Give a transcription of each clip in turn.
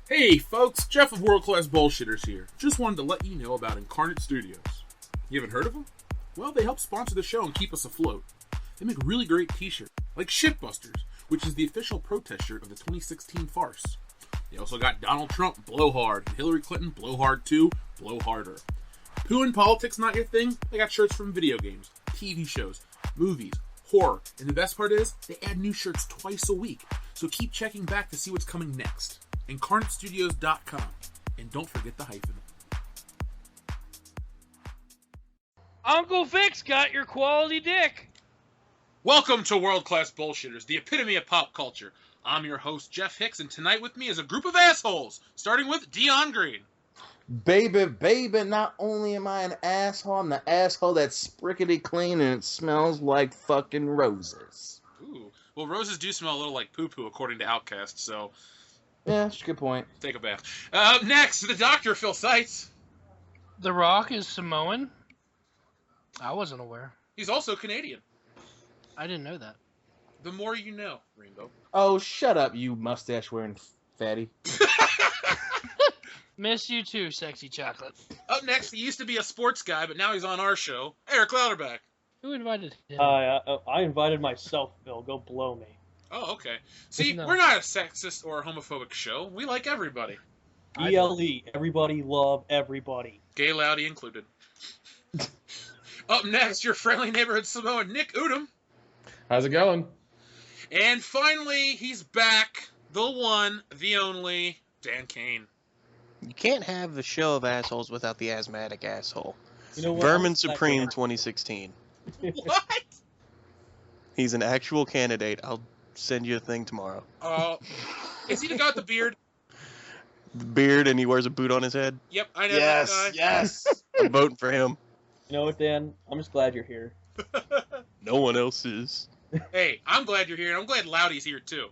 Hey folks, Jeff of World Class Bullshitters here. Just wanted to let you know about Incarnate Studios. You haven't heard of them? Well, they help sponsor the show and keep us afloat. They make really great t-shirts, like Shitbusters, which is the official protest shirt of the 2016 farce. They also got Donald Trump, Blow Hard, and Hillary Clinton, Blow Hard 2, Blow Harder. Poo and politics not your thing? They got shirts from video games, TV shows, movies, horror, and the best part is, they add new shirts twice a week, so keep checking back to see what's coming next. IncarnateStudios.com. And don't forget the hyphen. Uncle Vic's got your quality dick. Welcome to World Class Bullshitters, the epitome of pop culture. I'm your host, Jeff Hicks, and tonight with me is a group of assholes, starting with Dion Green. Baby, not only am I an asshole, I'm the asshole that's sprickety clean and it smells like fucking roses. Ooh. Well, roses do smell a little like poo-poo, according to Outkast, so... Yeah, that's a good point. Take a bath. Next, the Dr. Phil Seitz. The Rock is Samoan? I wasn't aware. He's also Canadian. I didn't know that. The more you know, Rainbow. Oh, shut up, you mustache-wearing fatty. Miss you too, sexy chocolate. Up next, he used to be a sports guy, but now he's on our show, Eric Lauterbach. Who invited him? I invited myself, Phil. Go blow me. Oh, okay. See, No. we're not a sexist or homophobic show. We like everybody. ELE. Everybody love everybody. Gay Loudy included. Up next, your friendly neighborhood Samoan, Nick Udom. How's it going? And finally, he's back. The one, the only, Dan Kane. You can't have the show of assholes without the asthmatic asshole. You know what? Vermin Supreme 2016. What? He's an actual candidate. I'll send you a thing tomorrow. Is he the guy with the beard? The beard and he wears a boot on his head. Yep, I know that guy. Yes. I'm voting for him. You know what, Dan? I'm just glad you're here. No one else is. Hey, I'm glad you're here, and I'm glad Loudy's here, too.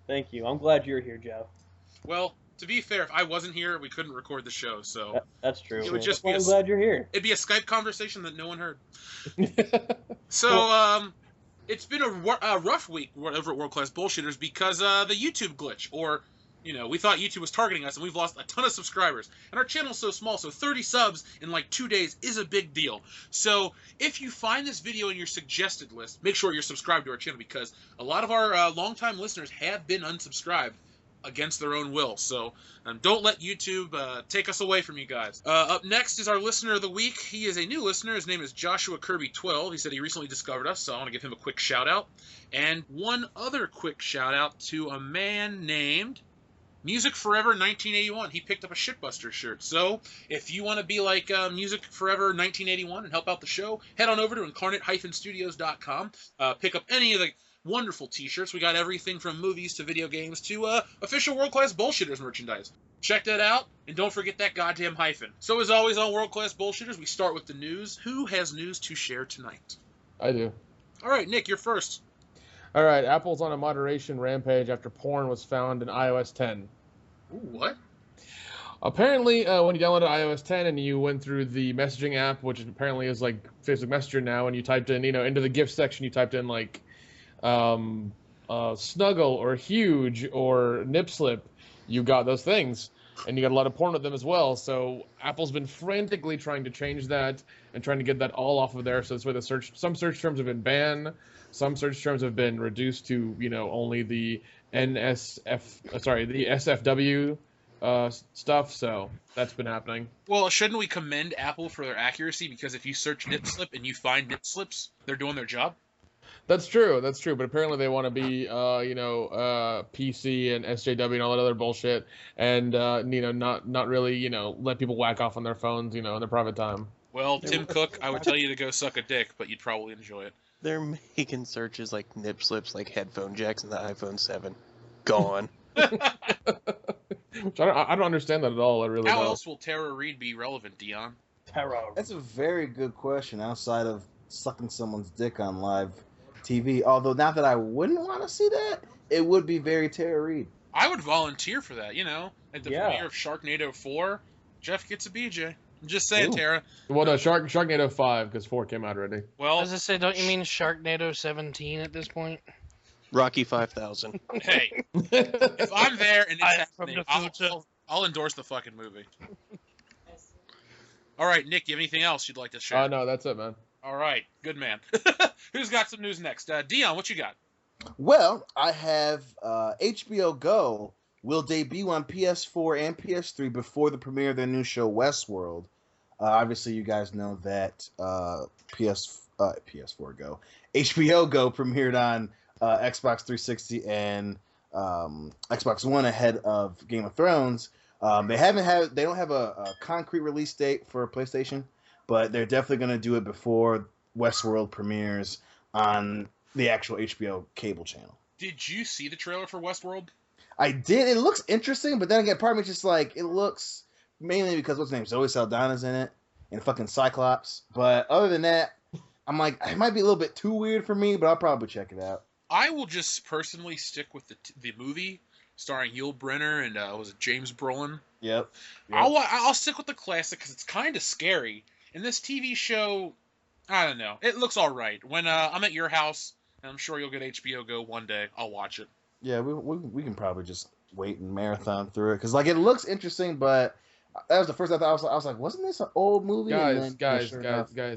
Thank you. I'm glad you're here, Joe. Well, to be fair, if I wasn't here, we couldn't record the show, so... That's true. It would just That's be why I'm glad you're here. It'd be a Skype conversation that no one heard. So, it's been a rough week over at World Class Bullshitters because the YouTube glitch, or, you know, we thought YouTube was targeting us and we've lost a ton of subscribers. And our channel's so small, so 30 subs in like 2 days is a big deal. So, if you find this video in your suggested list, make sure you're subscribed to our channel because a lot of our longtime listeners have been unsubscribed against their own will. So don't let YouTube take us away from you guys. Up next is our listener of the week. He is a new listener. His name is Joshua Kirby 12. He said he recently discovered us, so I want to give him a quick shout out. And one other quick shout out to a man named Music Forever 1981. He picked up a Shitbuster shirt. So if you want to be like Music Forever 1981 and help out the show, head on over to incarnate-studios.com. Pick up any of the wonderful t-shirts. We got everything from movies to video games to official World Class Bullshitters merchandise. Check that out, and don't forget that goddamn hyphen. So as always on World Class Bullshitters, we start with the news. Who has news to share tonight? I do. All right, Nick, you're first. All right, Apple's on a moderation rampage after porn was found in iOS 10. Ooh, what? Apparently, when you downloaded iOS 10 and you went through the messaging app, which apparently is like Facebook Messenger now, and you typed in, into the gift section, you typed in like snuggle or huge or nip slip, you got those things, and you got a lot of porn with them as well. So Apple's been frantically trying to change that and trying to get that all off of there. So that's why some search terms have been banned, some search terms have been reduced to only the the SFW stuff. So that's been happening. Well, shouldn't we commend Apple for their accuracy? Because if you search nip slip and you find nip slips, they're doing their job. That's true. But apparently they want to be, PC and SJW and all that other bullshit, and not really, let people whack off on their phones, in their private time. Well, Tim Cook, I would tell you to go suck a dick, but you'd probably enjoy it. They're making searches like nip slips, like headphone jacks in the iPhone 7. Gone. Which I don't understand that at all. I really How don't. else will Tara Reid be relevant, Dion? Terror. That's a very good question outside of sucking someone's dick on live TV. Although now that I wouldn't want to see that, it would be very Tara Reid. I would volunteer for that, at the premiere of Sharknado 4, Jeff gets a BJ. I'm just saying, Ooh. Tara. Well, no, Sharknado 5, because 4 came out already. I Well, was gonna say, don't you mean Sharknado 17 at this point? Rocky 5000. Hey, if I'm there and it's I am from happening, the future. I'll endorse the fucking movie. All right, Nick, you have anything else you'd like to share? No, that's it, man. All right, good man. Who's got some news next? Dion, what you got? Well, I have HBO Go will debut on PS4 and PS3 before the premiere of their new show Westworld. Obviously, you guys know that PS4 Go, HBO Go premiered on Xbox 360 and Xbox One ahead of Game of Thrones. They don't have a concrete release date for PlayStation, but they're definitely going to do it before Westworld premieres on the actual HBO cable channel. Did you see the trailer for Westworld? I did. It looks interesting, but then again, part of me just like it looks mainly because what's his name? Zoe Saldana's in it and fucking Cyclops. But other than that, I'm like it might be a little bit too weird for me, but I'll probably check it out. I will just personally stick with the movie starring Yul Brynner and was it James Brolin? Yep. I'll stick with the classic because it's kind of scary. And this TV show, I don't know. It looks all right. When I'm at your house, and I'm sure you'll get HBO Go one day, I'll watch it. Yeah, we can probably just wait and marathon through it because like it looks interesting, but that was the first I thought. I was like, wasn't this an old movie? Guys.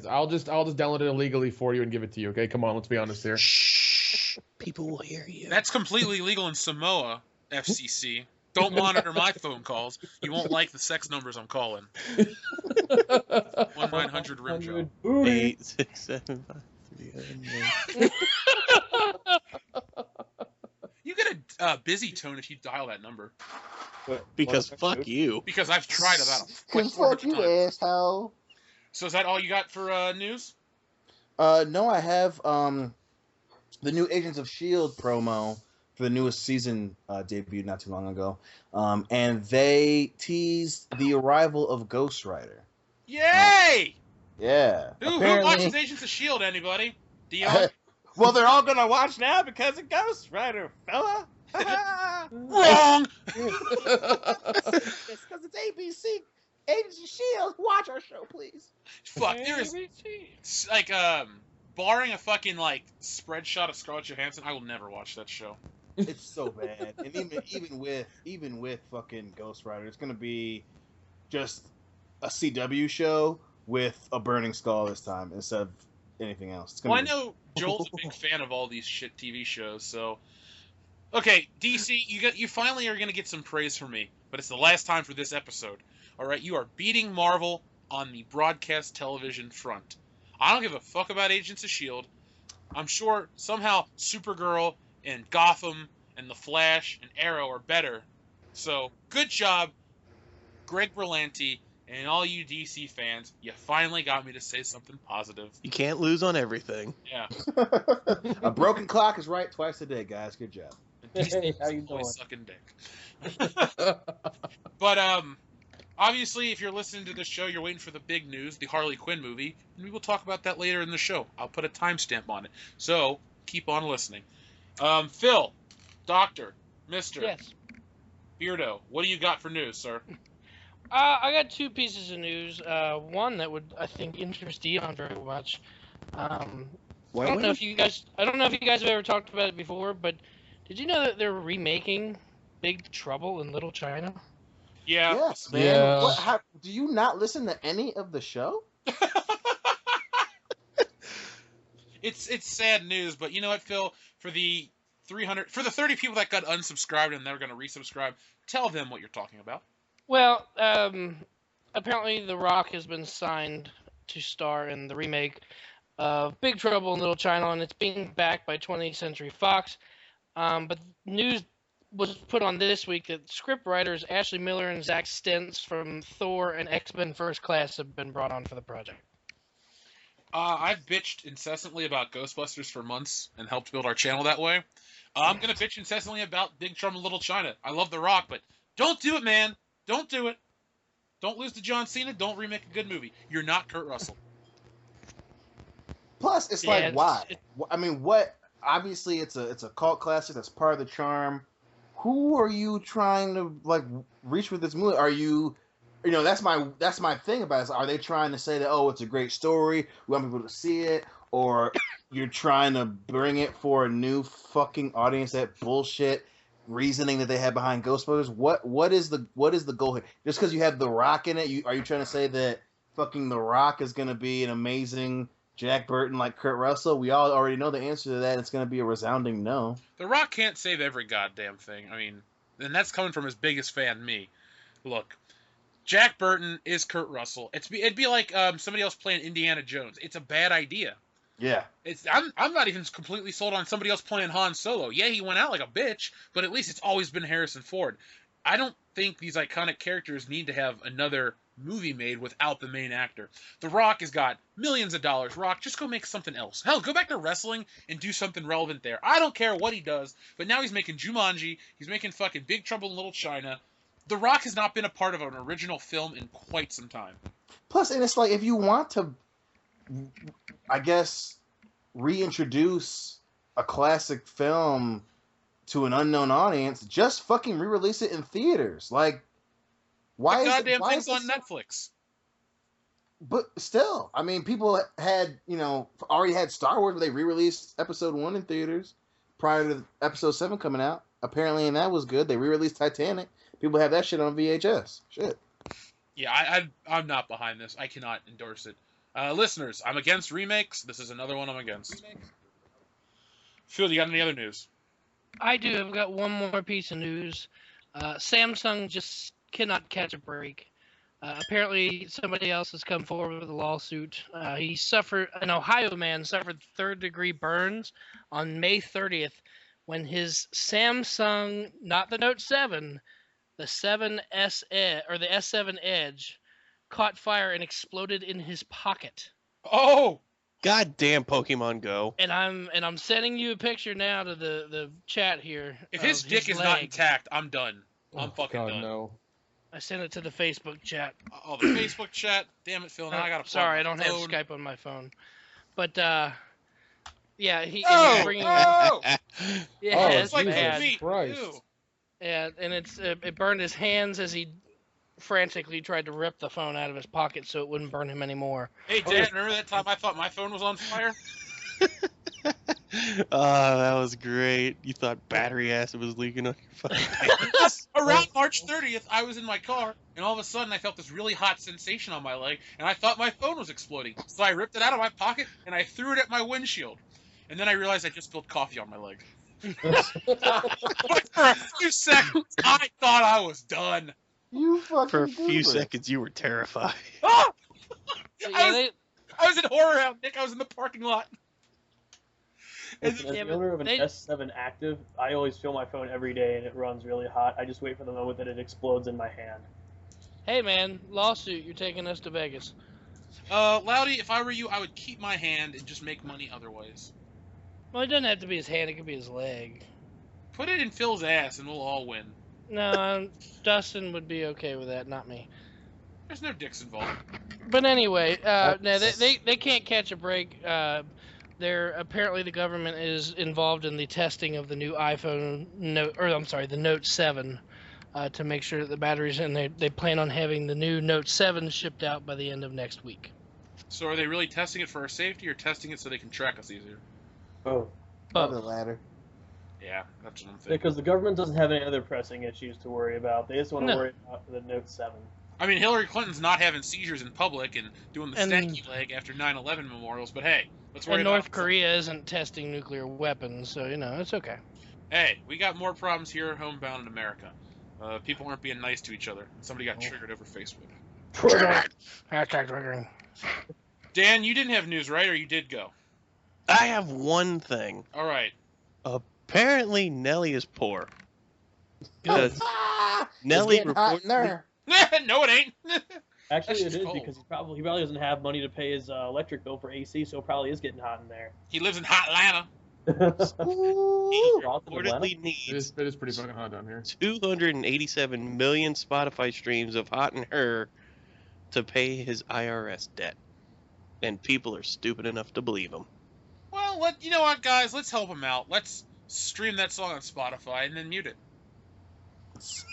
I'll just download it illegally for you and give it to you. Okay, come on, let's be honest here. Shh. People will hear you. That's completely legal in Samoa, FCC. Don't monitor my phone calls. You won't like the sex numbers I'm calling. 1-900 rim job. 8, 6, 7, 5, 3, 9. You get a busy tone if you dial that number. Because fuck you. Because I've tried it out. Can fuck you, asshole. So is that all you got for news? No, I have the new Agents of S.H.I.E.L.D. promo for the newest season debuted not too long ago. And they teased the arrival of Ghost Rider. Yay! Yeah. Who watches Agents of S.H.I.E.L.D., anybody? Dion? Well, they're all gonna watch now because of Ghost Rider, fella. Wrong! It's because it's ABC. Agents of S.H.I.E.L.D. Watch our show, please. Fuck, there is... Like, barring a fucking, like, spread shot of Scarlett Johansson, I will never watch that show. It's so bad. And even with fucking Ghost Rider, it's gonna be just a CW show with a burning skull this time instead of anything else. Well, I know Joel's a big fan of all these shit TV shows, so... Okay, DC, you finally are gonna get some praise from me, but it's the last time for this episode. Alright, you are beating Marvel on the broadcast television front. I don't give a fuck about Agents of S.H.I.E.L.D. I'm sure somehow Supergirl and Gotham and The Flash and Arrow are better. So, good job, Greg Berlanti, and all you DC fans. You finally got me to say something positive. You can't lose on everything. Yeah. A broken clock is right twice a day, guys. Good job. Hey, how you doing? Sucking dick. But, obviously, if you're listening to this show, you're waiting for the big news, the Harley Quinn movie, and we will talk about that later in the show. I'll put a timestamp on it. So, keep on listening. Phil, Doctor, Mr. Yes. Beardo, what do you got for news, sir? I got two pieces of news. One that would, I think, interest Dion very much. I don't know if you guys have ever talked about it before, but did you know that they're remaking Big Trouble in Little China? Yeah. Yes, man. Yeah. Do you not listen to any of the show? It's sad news, but you know what, Phil? For the 30 people that got unsubscribed and they're going to resubscribe, tell them what you're talking about. Well, apparently The Rock has been signed to star in the remake of Big Trouble in Little China, and it's being backed by 20th Century Fox. But news was put on this week that script writers Ashley Miller and Zach Stentz from Thor and X-Men First Class have been brought on for the project. I've bitched incessantly about Ghostbusters for months and helped build our channel that way. I'm going to bitch incessantly about Big Trouble in Little China. I love The Rock, but don't do it, man. Don't do it. Don't lose to John Cena. Don't remake a good movie. You're not Kurt Russell. Plus, it's like, why? I mean, what? Obviously, it's a cult classic. That's part of the charm. Who are you trying to like reach with this movie? Are you know, that's my thing about it. Are they trying to say that, oh, it's a great story, we want people to see it, or you're trying to bring it for a new fucking audience. That bullshit reasoning that they had behind Ghostbusters. What is the goal here? Just because you have The Rock in it, are you trying to say that fucking The Rock is going to be an amazing Jack Burton like Kurt Russell? We all already know the answer to that. It's going to be a resounding no. The Rock can't save every goddamn thing. I mean, and that's coming from his biggest fan, me. Look, Jack Burton is Kurt Russell. It'd be like somebody else playing Indiana Jones. It's a bad idea. Yeah. I'm not even completely sold on somebody else playing Han Solo. Yeah, he went out like a bitch, but at least it's always been Harrison Ford. I don't think these iconic characters need to have another movie made without the main actor. The Rock has got millions of dollars. Rock, just go make something else. Hell, go back to wrestling and do something relevant there. I don't care what he does, but now he's making Jumanji. He's making fucking Big Trouble in Little China. The Rock has not been a part of an original film in quite some time. Plus, and it's like, if you want to, I guess, reintroduce a classic film to an unknown audience, just fucking re-release it in theaters. Like, why the is goddamn thing's on so... Netflix? But still, I mean, people had, already had Star Wars, where they re-released Episode 1 in theaters prior to Episode 7 coming out. Apparently, and that was good. They re-released Titanic. People have that shit on VHS. Shit. Yeah, I'm not behind this. I cannot endorse it. Listeners, I'm against remakes. This is another one I'm against. Phil, you got any other news? I do. I've got one more piece of news. Samsung just cannot catch a break. Apparently, somebody else has come forward with a lawsuit. An Ohio man suffered third-degree burns on May 30th when his Samsung, not the Note 7, the 7S or the S7 Edge, caught fire and exploded in his pocket. Oh! Goddamn Pokemon Go. And I'm sending you a picture now to the chat here. If his dick is not intact, I'm done. I'm fucking God, done. no. I sent it to the Facebook chat. Oh, the Facebook chat. Damn it, Phil. Now I gotta. Sorry, I don't have Skype on my phone. But yeah, he's bringing. Oh! Yeah, Oh, it's like bad. meat. Christ. Ew. Yeah, and it burned his hands as he frantically tried to rip the phone out of his pocket so it wouldn't burn him anymore. Hey, Dad, remember that time I thought my phone was on fire? Oh, that was great. You thought battery acid was leaking on your phone. Around March 30th, I was in my car, and all of a sudden I felt this really hot sensation on my leg, and I thought my phone was exploding. So I ripped it out of my pocket, and I threw it at my windshield. And then I realized I just spilled coffee on my leg. But for a few seconds, I thought I was done. You fucking For a few goober. seconds, you were terrified. Ah! So, I was in horror hound, Nick. I was in the parking lot. And Listen, as Yeah, the owner of an they- S7 Active, I always feel my phone every day and it runs really hot. I just wait for the moment that it explodes in my hand. Hey man, lawsuit! You're taking us to Vegas. Loudy, if I were you, I would keep my hand and just make money otherwise. Well, it doesn't have to be his hand; it could be his leg. Put it in Phil's ass, and we'll all win. No, Dustin would be okay with that, not me. There's no dicks involved. But anyway, no, they can't catch a break. Apparently the government is involved in the testing of the new the Note 7, to make sure that the batteries, and they plan on having the new Note 7 shipped out by the end of next week. So are they really testing it for our safety, or testing it so they can track us easier? Oh. Probably the latter. Yeah, that's what I'm thinking. Because the government doesn't have any other pressing issues to worry about. They just want to No. worry about the Note 7. I mean, Hillary Clinton's not having seizures in public and doing the And- stanky leg after 9/11 memorials, but hey, let's worry And about North Korea isn't testing nuclear weapons, so it's okay. Hey, we got more problems here homebound in America. People aren't being nice to each other. Somebody got triggered over Facebook. Hashtag triggering. Dan, you didn't have news, right? Or you did go? I have one thing. All right. Apparently, Nelly is poor. Because Ah, Nelly it's getting hot in reportedly, there. No, it ain't. Actually, it That's is cold. because he probably doesn't have money to pay his electric bill for AC, so it probably is getting hot in there. He lives in hot Atlanta. Ooh. reportedly It needs is pretty fucking hot down here. 287 million Spotify streams of Hot and Her to pay his IRS debt. And people are stupid enough to believe him. Well, you know what, guys? Let's help him out. Let's stream that song on Spotify and then mute it. Just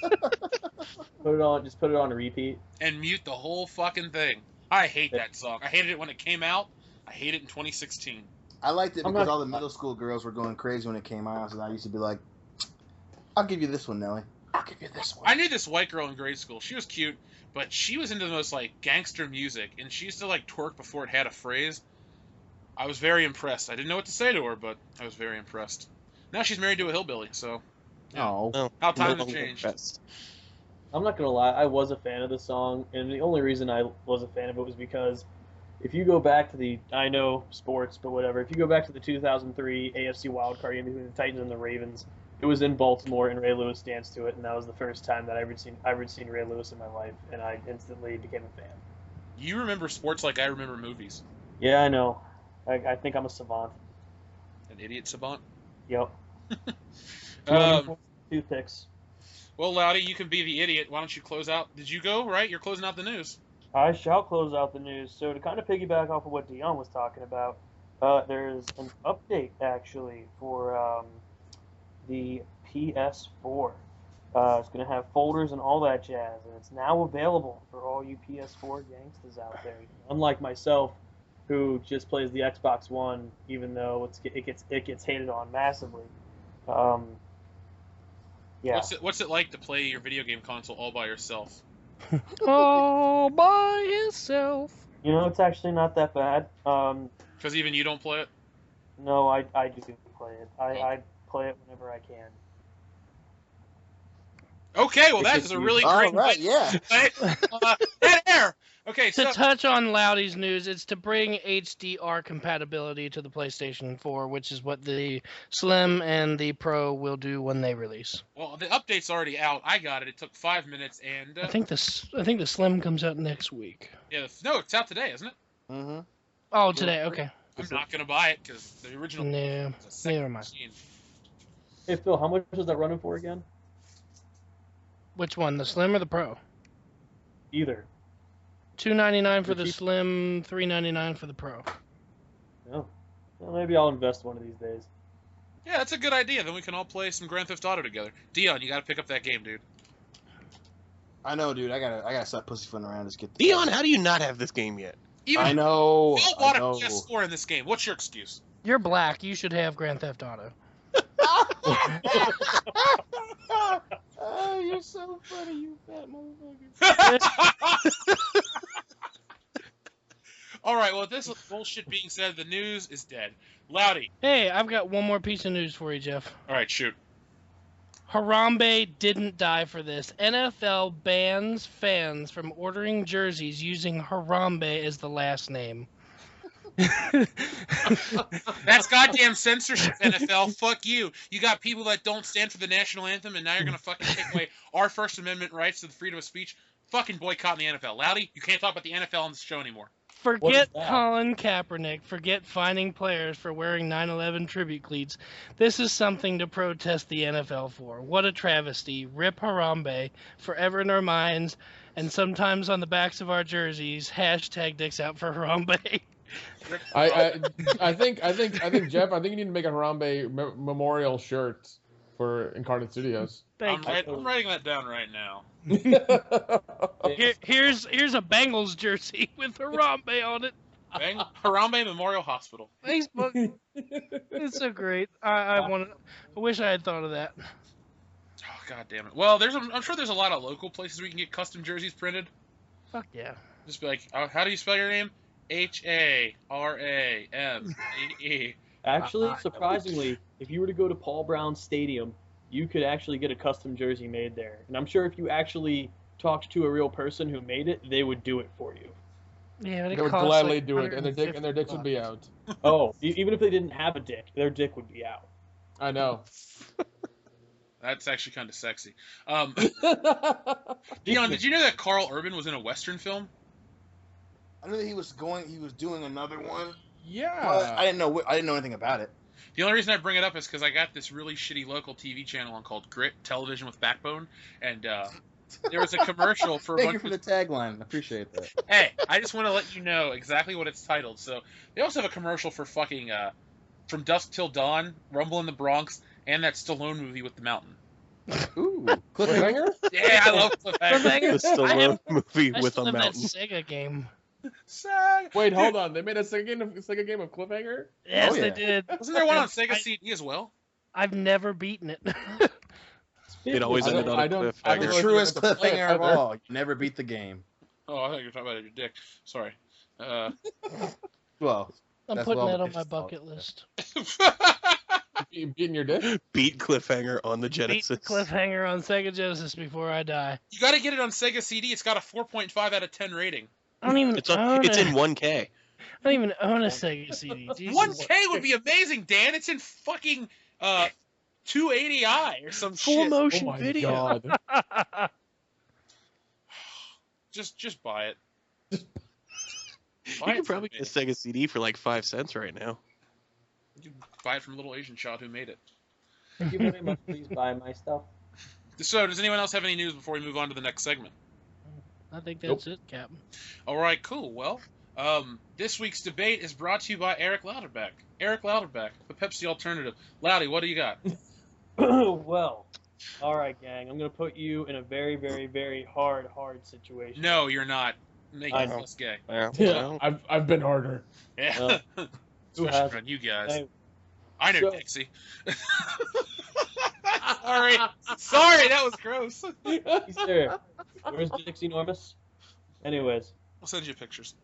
put it on repeat. And mute the whole fucking thing. I hate that song. I hated it when it came out. I hate it in 2016. I liked it I'm because not- all the middle school girls were going crazy when it came out, and I used to be like, "I'll give you this one, Nelly. I'll give you this one." I knew this white girl in grade school. She was cute, but she was into the most like gangster music, and she used to like twerk before it had a phrase. I was very impressed. I didn't know what to say to her, but I was very impressed. Now she's married to a hillbilly, so Oh, No, how no times have longer changed. impressed. I'm not gonna lie, I was a fan of the song, and the only reason I was a fan of it was because if you go back to I know sports, but whatever, if you go back to the 2003 AFC wildcard game between the Titans and the Ravens, it was in Baltimore, and Ray Lewis danced to it, and that was the first time that I ever seen Ray Lewis in my life, and I instantly became a fan. You remember sports like I remember movies. Yeah, I know. I think I'm a savant. An idiot savant. Yep. Um, 2 picks. well, Loudy, you can be the idiot. Why don't you close out? Did you go, right? You're closing out the news. I shall close out the news. So to kind of piggyback off of what Dion was talking about, there's an update actually for the PS4. It's going to have folders and all that jazz, and it's now available for all you PS4 gangsters out there. Unlike myself, who just plays the Xbox One, even though it gets hated on massively. Yeah. What's it like to play your video game console all by yourself? All by himself. You know, it's actually not that bad. Because even you don't play it. No, I do play it. I play it whenever I can. Okay, well It's that just is a you. really all great right, way yeah. to play. Dead air. Okay, To so touch on Loudy's news, it's to bring HDR compatibility to the PlayStation 4, which is what the Slim and the Pro will do when they release. well the update's already out. I got it. It took 5 minutes, and I think the Slim comes out next week. yeah, no, it's out today, isn't it? Mm-hmm. Oh, today. Okay. I'm not gonna buy it because the original No, is a second never mind. machine. Hey Phil, how much was that running for again? Which one, the Slim or the Pro? Either. $299 for the Cheap. Slim, $399 for the Pro. No. Well, maybe I'll invest one of these days. Yeah, that's a good idea. Then we can all play some Grand Theft Auto together. Dion, you gotta pick up that game, dude. I know, dude. I gotta stop pussyfooting around. Just get Dion, how do you not have this game yet? Even I know. Phil I bought a know. PS4 in this game. What's your excuse? You're black. You should have Grand Theft Auto. Oh, you're so funny, you fat motherfucker. All right. Well, with this bullshit being said, the news is dead. Loudy. Hey, I've got one more piece of news for you, Jeff. All right, shoot. Harambe didn't die for this. NFL bans fans from ordering jerseys using Harambe as the last name. That's goddamn censorship, NFL. Fuck you. You got people that don't stand for the national anthem, and now you're gonna fucking take away our First Amendment rights to the freedom of speech. Fucking boycotting the NFL. Loudy, you can't talk about the NFL on this show anymore. What Forget is that? Colin Kaepernick. Forget finding players for wearing 9/11 tribute cleats. This is something to protest the NFL for. What a travesty. Rip Harambe, forever in our minds, and sometimes on the backs of our jerseys. Hashtag dicks out for Harambe. I think Jeff, I think you need to make a Harambe memorial shirt for Incarnate Studios. Thank you. I'm writing that down right now. Here's a Bengals jersey with Harambe on it. Harambe Memorial Hospital. Facebook. It's so great. I wish I had thought of that. Oh, God damn it. Well, I'm sure there's a lot of local places where you can get custom jerseys printed. Fuck yeah. Just be like, how do you spell your name? Haramee. Actually, surprisingly, if you were to go to Paul Brown Stadium, you could actually get a custom jersey made there. And I'm sure if you actually talked to a real person who made it, they would do it for you. Yeah, but it They would costs gladly like do it, and their dicks would be out. Oh, even if they didn't have a dick, their dick would be out. I know. That's actually kind of sexy. Dion, did you know that Carl Urban was in a Western film? I knew that he was doing another one. Yeah. But I didn't know anything about it. The only reason I bring it up is because I got this really shitty local TV channel on called Grit Television with Backbone, and there was a commercial for a Thank bunch you for of... the tagline. I appreciate that. Hey, I just want to let you know exactly what it's titled. So they also have a commercial for fucking From Dusk Till Dawn, Rumble in the Bronx, and that Stallone movie with the mountain. Ooh, cliffhanger. Yeah, I love Cliffhanger. The Stallone movie I with still a have that mountain. Sega game. Wait, hold on. They made a second game of Cliffhanger? Yes, Oh, yeah. they did. Wasn't there one on Sega CD as well? I've never beaten it. It always I ended don't- on I a don't- I The don't cliffhanger. know if truest you have to play it cliffhanger of either. all. You never beat the game. Oh, I thought you were talking about your dick. Sorry. Well, I'm That's putting well that on within my his fault. bucket list. You beating your dick? Beat cliffhanger on the Beat Genesis. the cliffhanger on Sega Genesis before I die. You got to get it on Sega CD. It's got a 4.5 out of 10 rating. I don't even It's own it's a, in 1K. I don't even own a Sega CD. Jesus. 1K would be amazing, Dan. It's in fucking 280i or some Full shit. motion Oh my video. god. Just buy it. You can probably get a Sega CD for like 5 cents right now. You can buy it from a little Asian child who made it. Thank you very much. Please buy my stuff. So, does anyone else have any news before we move on to the next segment? I think that's it, Captain. All right, cool. Well, this week's debate is brought to you by Eric Louderback. Eric Louderback, the Pepsi alternative. Loudy, what do you got? Well, all right, gang. I'm gonna put you in a very, very, very hard situation. No, you're not. Make I it know. less gay. Well, Yeah, I've been harder. Yeah. Who Especially hasn't? around you guys. Hey, I know so- Dixie. Sorry. Sorry, that was gross. he's there. Where's Dixie Normus? Anyways, I'll send you pictures.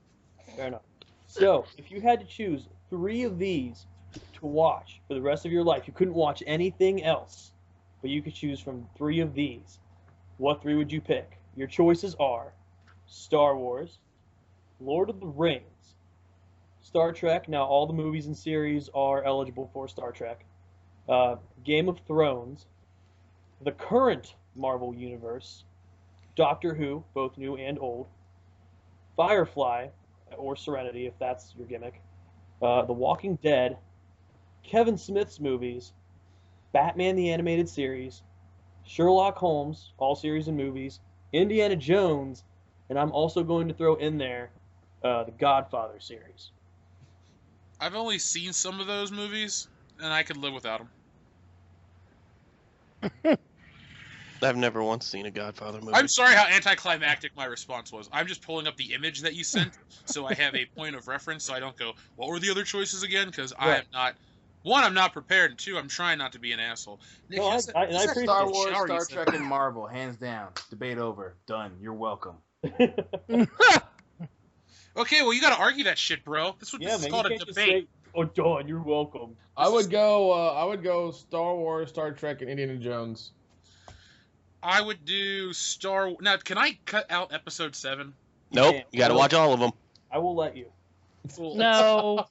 fair enough. So, if you had to choose 3 of these to watch for the rest of your life, you couldn't watch anything else, but you could choose from 3 of these. What 3 would you pick? Your choices are Star Wars, Lord of the Rings, Star Trek. Now, all the movies and series are eligible for Star Trek. Game of Thrones, the current Marvel Universe, Doctor Who, both new and old, Firefly, or Serenity, if that's your gimmick, The Walking Dead, Kevin Smith's movies, Batman the Animated Series, Sherlock Holmes, all series and movies, Indiana Jones, and I'm also going to throw in there the Godfather series. I've only seen some of those movies, and I could live without them. I've never once seen a Godfather movie. I'm sorry how anticlimactic my response was. I'm just pulling up the image that you sent, so I have a point of reference, so I don't go, what were the other choices again? Because I Right. am not... One, I'm not prepared, and 2, I'm trying not to be an asshole. Nick, No, you I said- appreciate you said Star in the Wars, shower, you Star said- Trek, and Marvel, hands down. Debate over. Done. You're welcome. Okay, well, you gotta argue that shit, bro. This Yeah, is man, called you a can't just debate. say, "Oh, Dawn, you're welcome." I would go Star Wars, Star Trek, and Indiana Jones. I would do Star... Now, can I cut out Episode 7? Nope, Yeah. you gotta watch all of them. I will let you. No.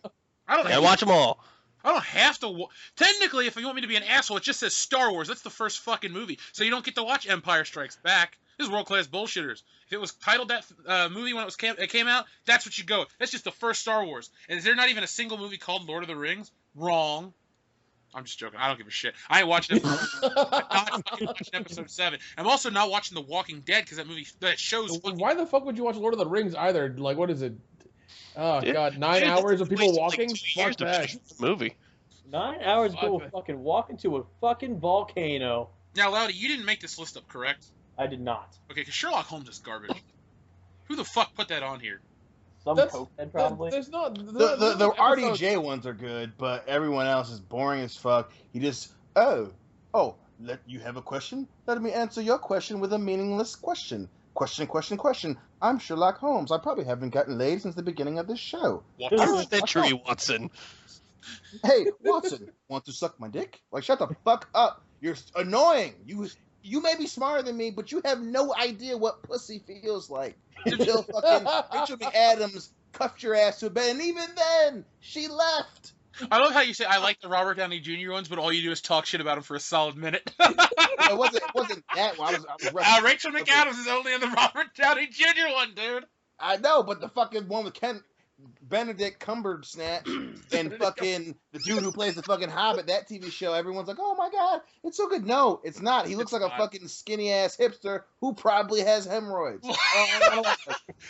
I don't You gotta watch them all. I don't have to. Technically, if you want me to be an asshole, it just says Star Wars. That's the first fucking movie, so you don't get to watch Empire Strikes Back. This is world class bullshitters. If it was titled that movie when it came out, that's what you go. That's just the first Star Wars. And is there not even a single movie called Lord of the Rings? Wrong. I'm just joking. I don't give a shit. I ain't watching it. I'm not fucking watching Episode 7. I'm also not watching The Walking Dead because that show's fucking. Why the fuck would you watch Lord of the Rings either? Like, what is it? Oh Yeah. god, 9 Dude, hours of it people takes, walking? Like 2 Fuck years to that. finish the movie. 9 hours ago, Fuck. fucking walk into a fucking volcano. Now, Loudy, you didn't make this list up, correct? I did not. Okay, because Sherlock Holmes is garbage. Who the fuck put that on here? Some That's- cokehead probably. There's not The episodes- RDJ ones are good, but everyone else is boring as fuck. He just, let you have a question? Let me answer your question with a meaningless question. Question. I'm Sherlock Holmes. I probably haven't gotten laid since the beginning of this show. What This the is- Century Watson. Hey, Watson, want to suck my dick? Like, shut the fuck up. You're annoying. You may be smarter than me, but you have no idea what pussy feels like. Until fucking Rachel McAdams cuffed your ass to a bed, and even then, she left. I love how you say I like the Robert Downey Jr. ones, but all you do is talk shit about him for a solid minute. It wasn't that one. I was Rachel McAdams is only in the Robert Downey Jr. one, dude. I know, but the fucking one with Benedict Cumberbatch and fucking the dude who plays the fucking Hobbit, that TV show, everyone's like, oh my god, it's so good. No, it's not. He looks It's like not. a fucking skinny ass hipster who probably has hemorrhoids.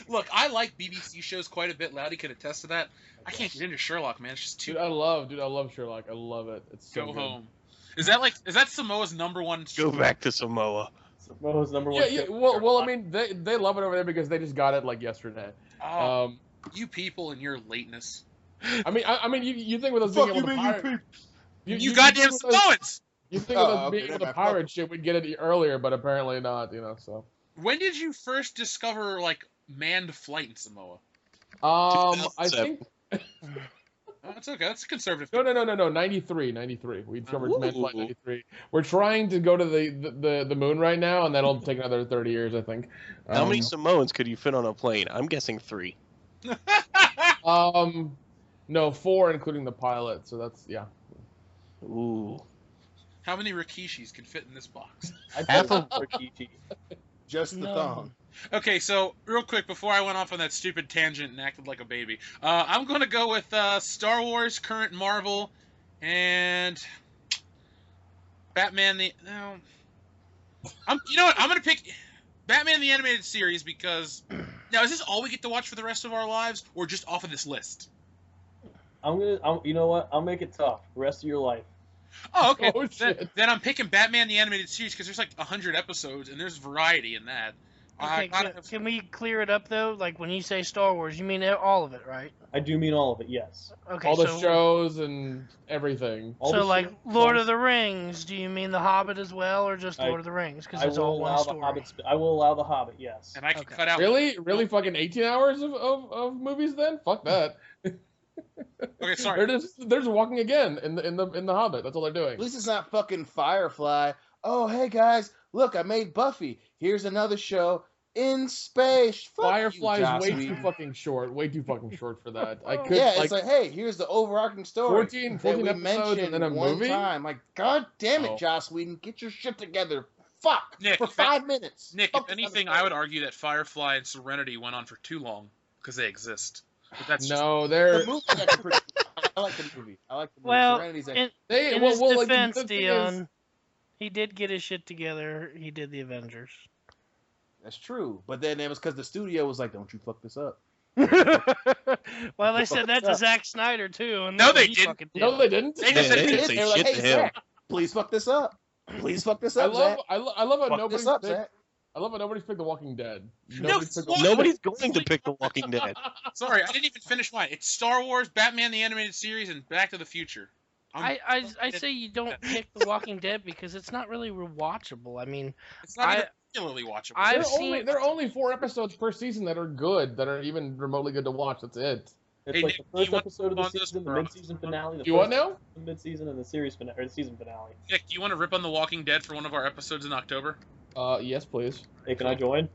Look, I like BBC shows quite a bit. Loudy could attest to that. I can't get into Sherlock, man. It's just too. Dude, I love Sherlock. I love it. It's so Go good. home. Is that Samoa's #1? Go back to Samoa. Samoa's number one. Yeah, show. well, I mean, they love it over there because they just got it like yesterday. Oh, You people and your lateness. I mean, you think with us being able to pirate, You goddamn think with us- Samoans! You think with us okay, being able never to mind. pirate shit, we'd get it earlier, but apparently not. So. When did you first discover, like, manned flight in Samoa? I think. Oh, that's okay. That's conservative. No. 93. We discovered Ooh. Manned Flight 93. We're trying to go to the moon right now, and that'll take another 30 years, I think. How many Samoans could you fit on a plane? I'm guessing 3. No, 4, including the pilot. So that's Ooh. How many Rikishis can fit in this box? Half of Rikishi. Just the No. thong. Okay, so real quick before I went off on that stupid tangent and acted like a baby, I'm gonna go with Star Wars, current Marvel, and Batman the. No, you know what? I'm gonna pick Batman the Animated Series because now is this all we get to watch for the rest of our lives, or just off of this list? You know what? I'll make it tough. Rest of your life. Oh, okay. Oh, shit. Then I'm picking Batman the Animated Series because there's like 100 episodes and there's variety in that. Okay, can we clear it up though? Like when you say Star Wars, you mean all of it, right? I do mean all of it. Yes. Okay, all the so shows and everything. All so the like shows, Lord all- of the Rings, do you mean The Hobbit as well, or just I- Lord of the Rings? Because I it's will all one allow the story. Hobbit. I will allow the Hobbit. Yes. And I can Okay. cut out. Really, fucking 18 hours of movies then? Fuck that. Okay, sorry. They're just walking again in the Hobbit. That's all they're doing. At least it's not fucking Firefly. Oh, hey guys, look, I made Buffy. Here's another show in space. Fuck Firefly you, is Joss way Whedon. too fucking short. Way too fucking short for that. I could Yeah, like, it's like, hey, here's the overarching story 14 that we episodes mentioned and then a one movie? time. Like, god damn it, Oh. Joss Whedon, get your shit together. Fuck, Nick, for if that- 5 minutes. Nick, Fuck if this anything, other I would story. argue that Firefly and Serenity went on for too long because they exist. But that's just- no, The they're movie's actually pretty. I like the movie. Well, Serenity's actually- in well, his well, like, defense, the thing Dion, is- he did get his shit together. He did the Avengers. That's true, but then it was because the studio was like, "Don't you fuck this up." Well, they said that to Zack Snyder too, and No, look what they he didn't. fucking did. no, they didn't. They just Yeah, said they it. didn't say They were like, shit "Hey, to him. Zach, please fuck this up. Please fuck this I up, love Zach. I love how Fuck nobody's this up, picked, Zach." I love how nobody's picked The Walking Dead. No, Nobody's picked what? Nobody's going to pick The Walking Dead. Sorry, I didn't even finish mine. It's Star Wars, Batman the Animated Series, and Back to the Future. I say you don't pick The Walking Dead because it's not really rewatchable. I mean, It's not I- even particularly watchable. I've There are only 4 episodes per season that are good, that are even remotely good to watch. That's it. It's Hey, like Nick, the first you want episode of to the on this season, the or- mid-season finale. You what now? The mid-season and the series finale, or the season finale. Nick, do you want to rip on The Walking Dead for one of our episodes in October? Yes, please. Hey, can I join?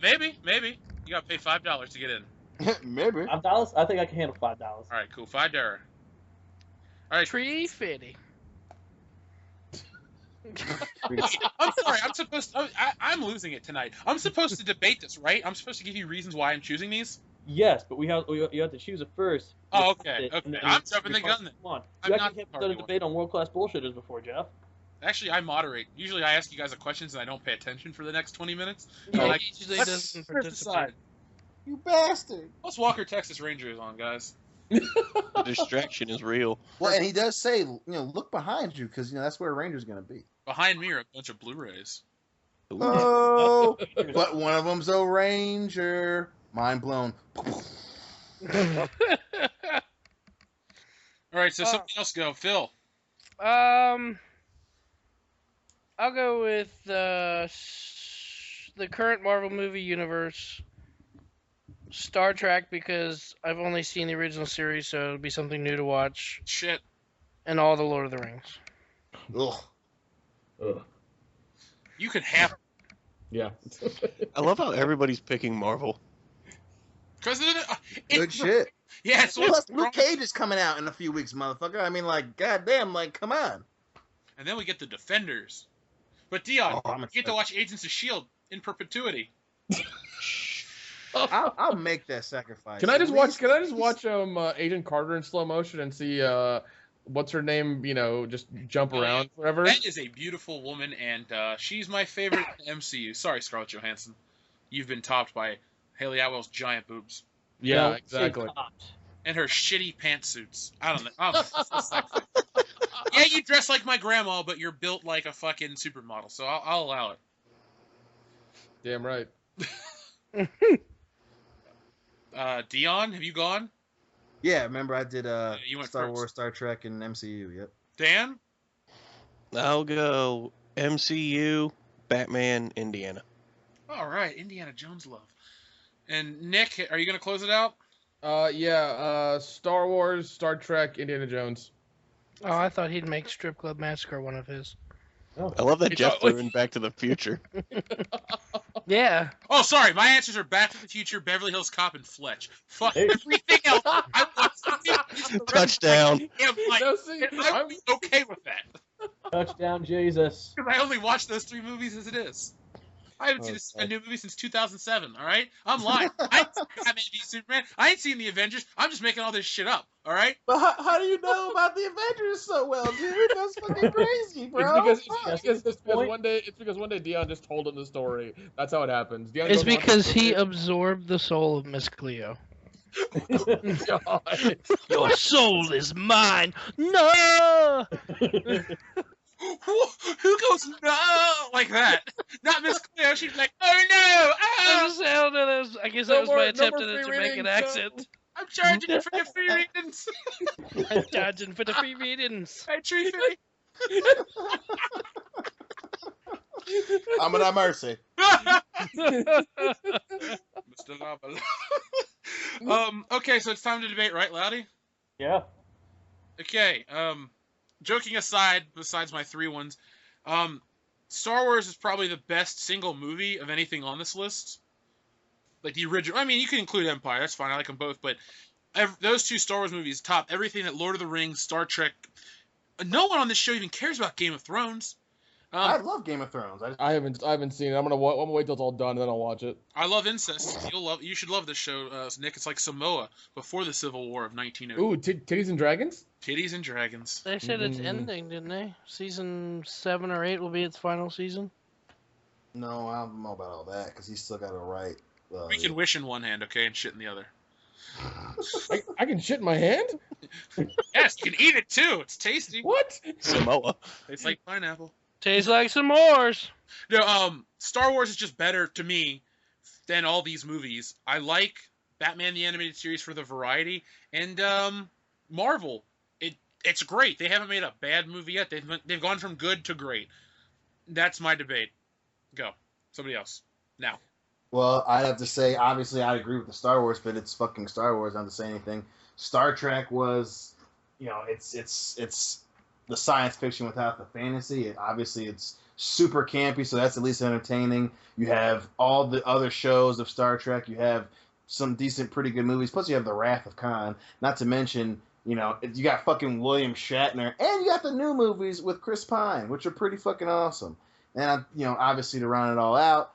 Maybe. You gotta pay $5 to get in. Maybe. $5? I think I can handle $5. All right, cool. $5. All right. tree fitty. I'm sorry. I'm supposed. I'm losing it tonight. I'm supposed to debate this, right? I'm supposed to give you reasons why I'm choosing these. Yes, but you have to choose it first. Oh, You okay, have to- okay. and I'm jumping the gun then. Come on. I'm You not actually the haven't done party a one. debate on world-class bullshitters before, Jeff. Actually, I moderate. Usually, I ask you guys a questions and I don't pay attention for the next 20 minutes. Yeah, Like, he usually let's doesn't first participate. decide. You bastard. Plus, Walker Texas Ranger is on, guys. The distraction is real. Well, and he does say, look behind you because that's where Ranger's gonna be. Behind me are a bunch of Blu-rays. Ooh. Oh, but one of them's a Ranger. Mind blown. All right, so something else go. Phil. I'll go with the current Marvel movie universe, Star Trek, because I've only seen the original series, so it'll be something new to watch, Shit. and all the Lord of the Rings. Ugh. You could have. Yeah. I love how everybody's picking Marvel. Because Good shit. Yeah, it's Plus, what's Luke wrong. Cage is coming out in a few weeks, motherfucker. I mean, like, goddamn, like, come on. And then we get the Defenders. But Dion, Oh, I'm you get to watch Agents of S.H.I.E.L.D. in perpetuity. I'll make that sacrifice. Can I just At watch? least- Can I just watch Agent Carter in slow motion and see what's her name? Just jump around forever. That is a beautiful woman, and she's my favorite in the MCU. Sorry, Scarlett Johansson. You've been topped by Haley Atwell's giant boobs. Yeah, No, exactly. say tops. And her shitty pantsuits. I don't know. It's so sexy. Yeah, you dress like my grandma, but you're built like a fucking supermodel, so I'll allow it. Damn right. Dion, have you gone? Yeah, remember I did you went Star first. Wars, Star Trek, and MCU. Yep. Dan? I'll go MCU, Batman, Indiana. All right, Indiana Jones love. And Nick, are you going to close it out? Star Wars, Star Trek, Indiana Jones. Oh, I thought he'd make Strip Club Massacre one of his. I love that It's Jeff always- threw in Back to the Future. Yeah. Oh, sorry. My answers are Back to the Future, Beverly Hills Cop, and Fletch. Fuck Hey. everything else. I want Touchdown. No, see, I would be okay with that. Touchdown, Jesus. Because I only watched those 3 movies as it is. I haven't seen a new movie since 2007, all right? I'm lying. I ain't seen Batman v Superman. I ain't seen the Avengers. I'm just making all this shit up, all right? But how do you know about the Avengers so well, dude? That's fucking crazy, bro. It's Fuck. because one day Dion just told him the story. That's how it happens. Dion It's goes on because to- he absorbed the soul of Miss Cleo. God. Your soul is mine. No. Who goes, no, like that? Not Miss Cleo. She's like, oh, no, oh, I guess No that was more- my no attempt more at a free Jamaican readings, accent. I'm charging you for your free readings. I'm dodging for the free readings. Hey, Tree Fairy. I'm at mercy. Mr. Lava. Okay, so it's time to debate, right, Loudy? Yeah. Okay, joking aside, besides my 3 ones, Star Wars is probably the best single movie of anything on this list. Like the original, I mean, you can include Empire, that's fine, I like them both, but those 2 Star Wars movies top everything that Lord of the Rings, Star Trek. No one on this show even cares about Game of Thrones. I love Game of Thrones. I haven't seen it. I'm gonna wait till it's all done and then I'll watch it. I love incest. You should love this show, Nick. It's like Samoa before the Civil War of 1902. Ooh, titties and dragons. Titties and dragons. They said it's Mm. ending, didn't they? Season 7 or 8 will be its final season. No, I don't know about all that because he's still got to write. We can wish in one hand, okay, and shit in the other. I can shit in my hand. Yes, you can eat it too. It's tasty. What? Samoa. It's like pineapple. Tastes like some s'mores. No, Star Wars is just better to me than all these movies. I like Batman the Animated Series for the variety, and Marvel. It's great. They haven't made a bad movie yet. They've gone from good to great. That's my debate. Go. Somebody else. Now. Well, I'd have to say, obviously, I agree with the Star Wars, but it's fucking Star Wars. Not to say anything. Star Trek was, it's the science fiction without the fantasy. Obviously, it's super campy, so that's at least entertaining. You have all the other shows of Star Trek. You have some decent, pretty good movies. Plus, you have The Wrath of Khan. Not to mention, you got fucking William Shatner, and you got the new movies with Chris Pine, which are pretty fucking awesome. And obviously, to round it all out,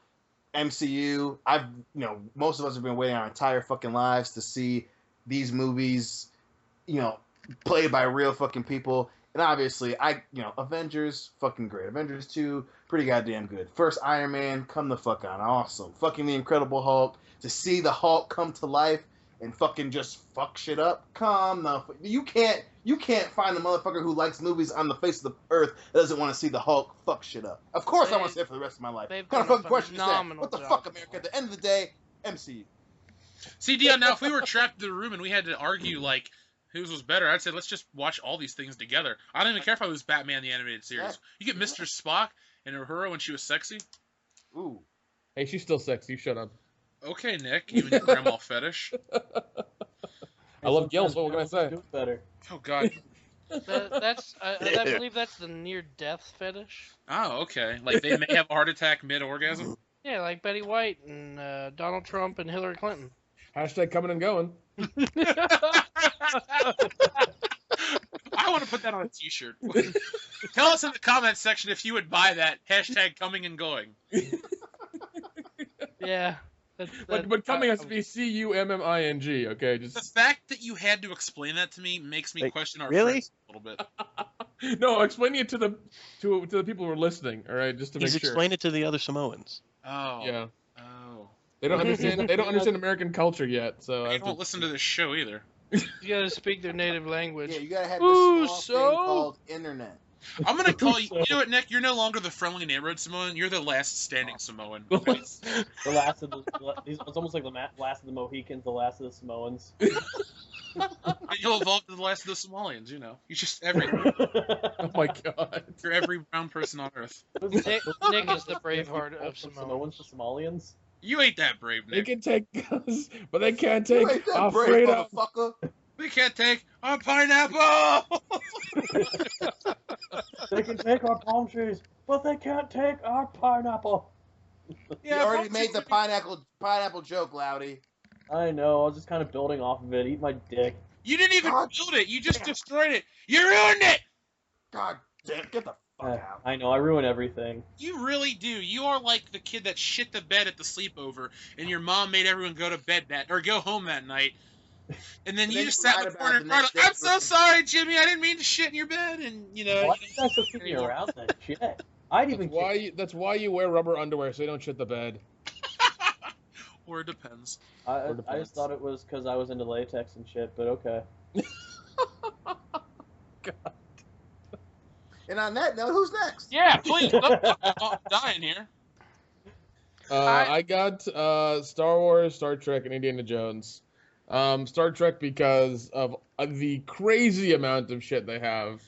MCU. Most of us have been waiting our entire fucking lives to see these movies, played by real fucking people. And obviously, Avengers, fucking great. Avengers 2, pretty goddamn good. First Iron Man, come the fuck on, awesome. Fucking the Incredible Hulk, to see the Hulk come to life and fucking just fuck shit up. You can't find a motherfucker who likes movies on the face of the earth that doesn't want to see the Hulk fuck shit up. Of course, I want to see it for the rest of my life. they've What kind of done a fucking question is that? phenomenal What the job. fuck, America? At the end of the day, MCU. See, Dion, now if we were trapped in the room and we had to argue, like, whose was better, I'd say let's just watch all these things together. I don't even care if I was Batman the Animated Series. Yeah. You get Mr. Spock and Uhura when she was sexy. Ooh. Hey, she's still sexy. Shut up. Okay, Nick, you and your grandma fetish. I love gills. What can I say? Do better. Oh, God. I believe that's the near-death fetish. Oh, okay. Like, they may have a heart attack mid-orgasm? Yeah, like Betty White and Donald Trump and Hillary Clinton. Hashtag coming and going. I want to put that on a t-shirt. Tell us in the comments section if you would buy that. Hashtag coming and going. Yeah. But coming has to be CUMMING. Okay, The just fact that you had to explain that to me makes me Like, question our really? friends a little bit. no. Explaining it to the people who are listening. All right, just to He's make sure. explained it to the other Samoans. Oh. Yeah, Oh. they don't understand. They don't understand American culture yet. So I They have don't to- listen to this show either. You gotta speak their native language. Yeah, you gotta have Ooh, this small so? thing called in internet. I'm gonna call you. You know what, Nick? You're no longer the friendly neighborhood Samoan. You're the last standing Samoan. The last of the. It's almost like the last of the Mohicans, the last of the Samoans. You'll evolve to the last of the Somalians. You know, you're just every. Oh my god. You're every brown person on earth. Nick is the Braveheart of From Samoa. Samoans to Somalians. You ain't that brave, They Nick. can take us, but they can't You take ain't that brave, Alfredo. motherfucker. We can't take our pineapple. They can take our palm trees, but they can't take our pineapple. You already made the pineapple joke, Loudy. I know. I was just kind of building off of it. Eat my dick. You didn't even God. build it. You just destroyed it. You ruined it. God damn, get the fuck out. I know. I ruin everything. You really do. You are like the kid that shit the bed at the sleepover, and your mom made everyone go to bed go home that night. And then you just sat in the corner and cried, I'm so sorry, Jimmy. I didn't mean to shit in your bed. And, you know. Why did you guys still keep me around that shit? I'd even. That's why you wear rubber underwear so you don't shit the bed. Or it depends. I just thought it was because I was into latex and shit, but okay. God. And on that note, who's next? Yeah, please. I'm dying here. I got Star Wars, Star Trek, and Indiana Jones. Star Trek because of the crazy amount of shit they have.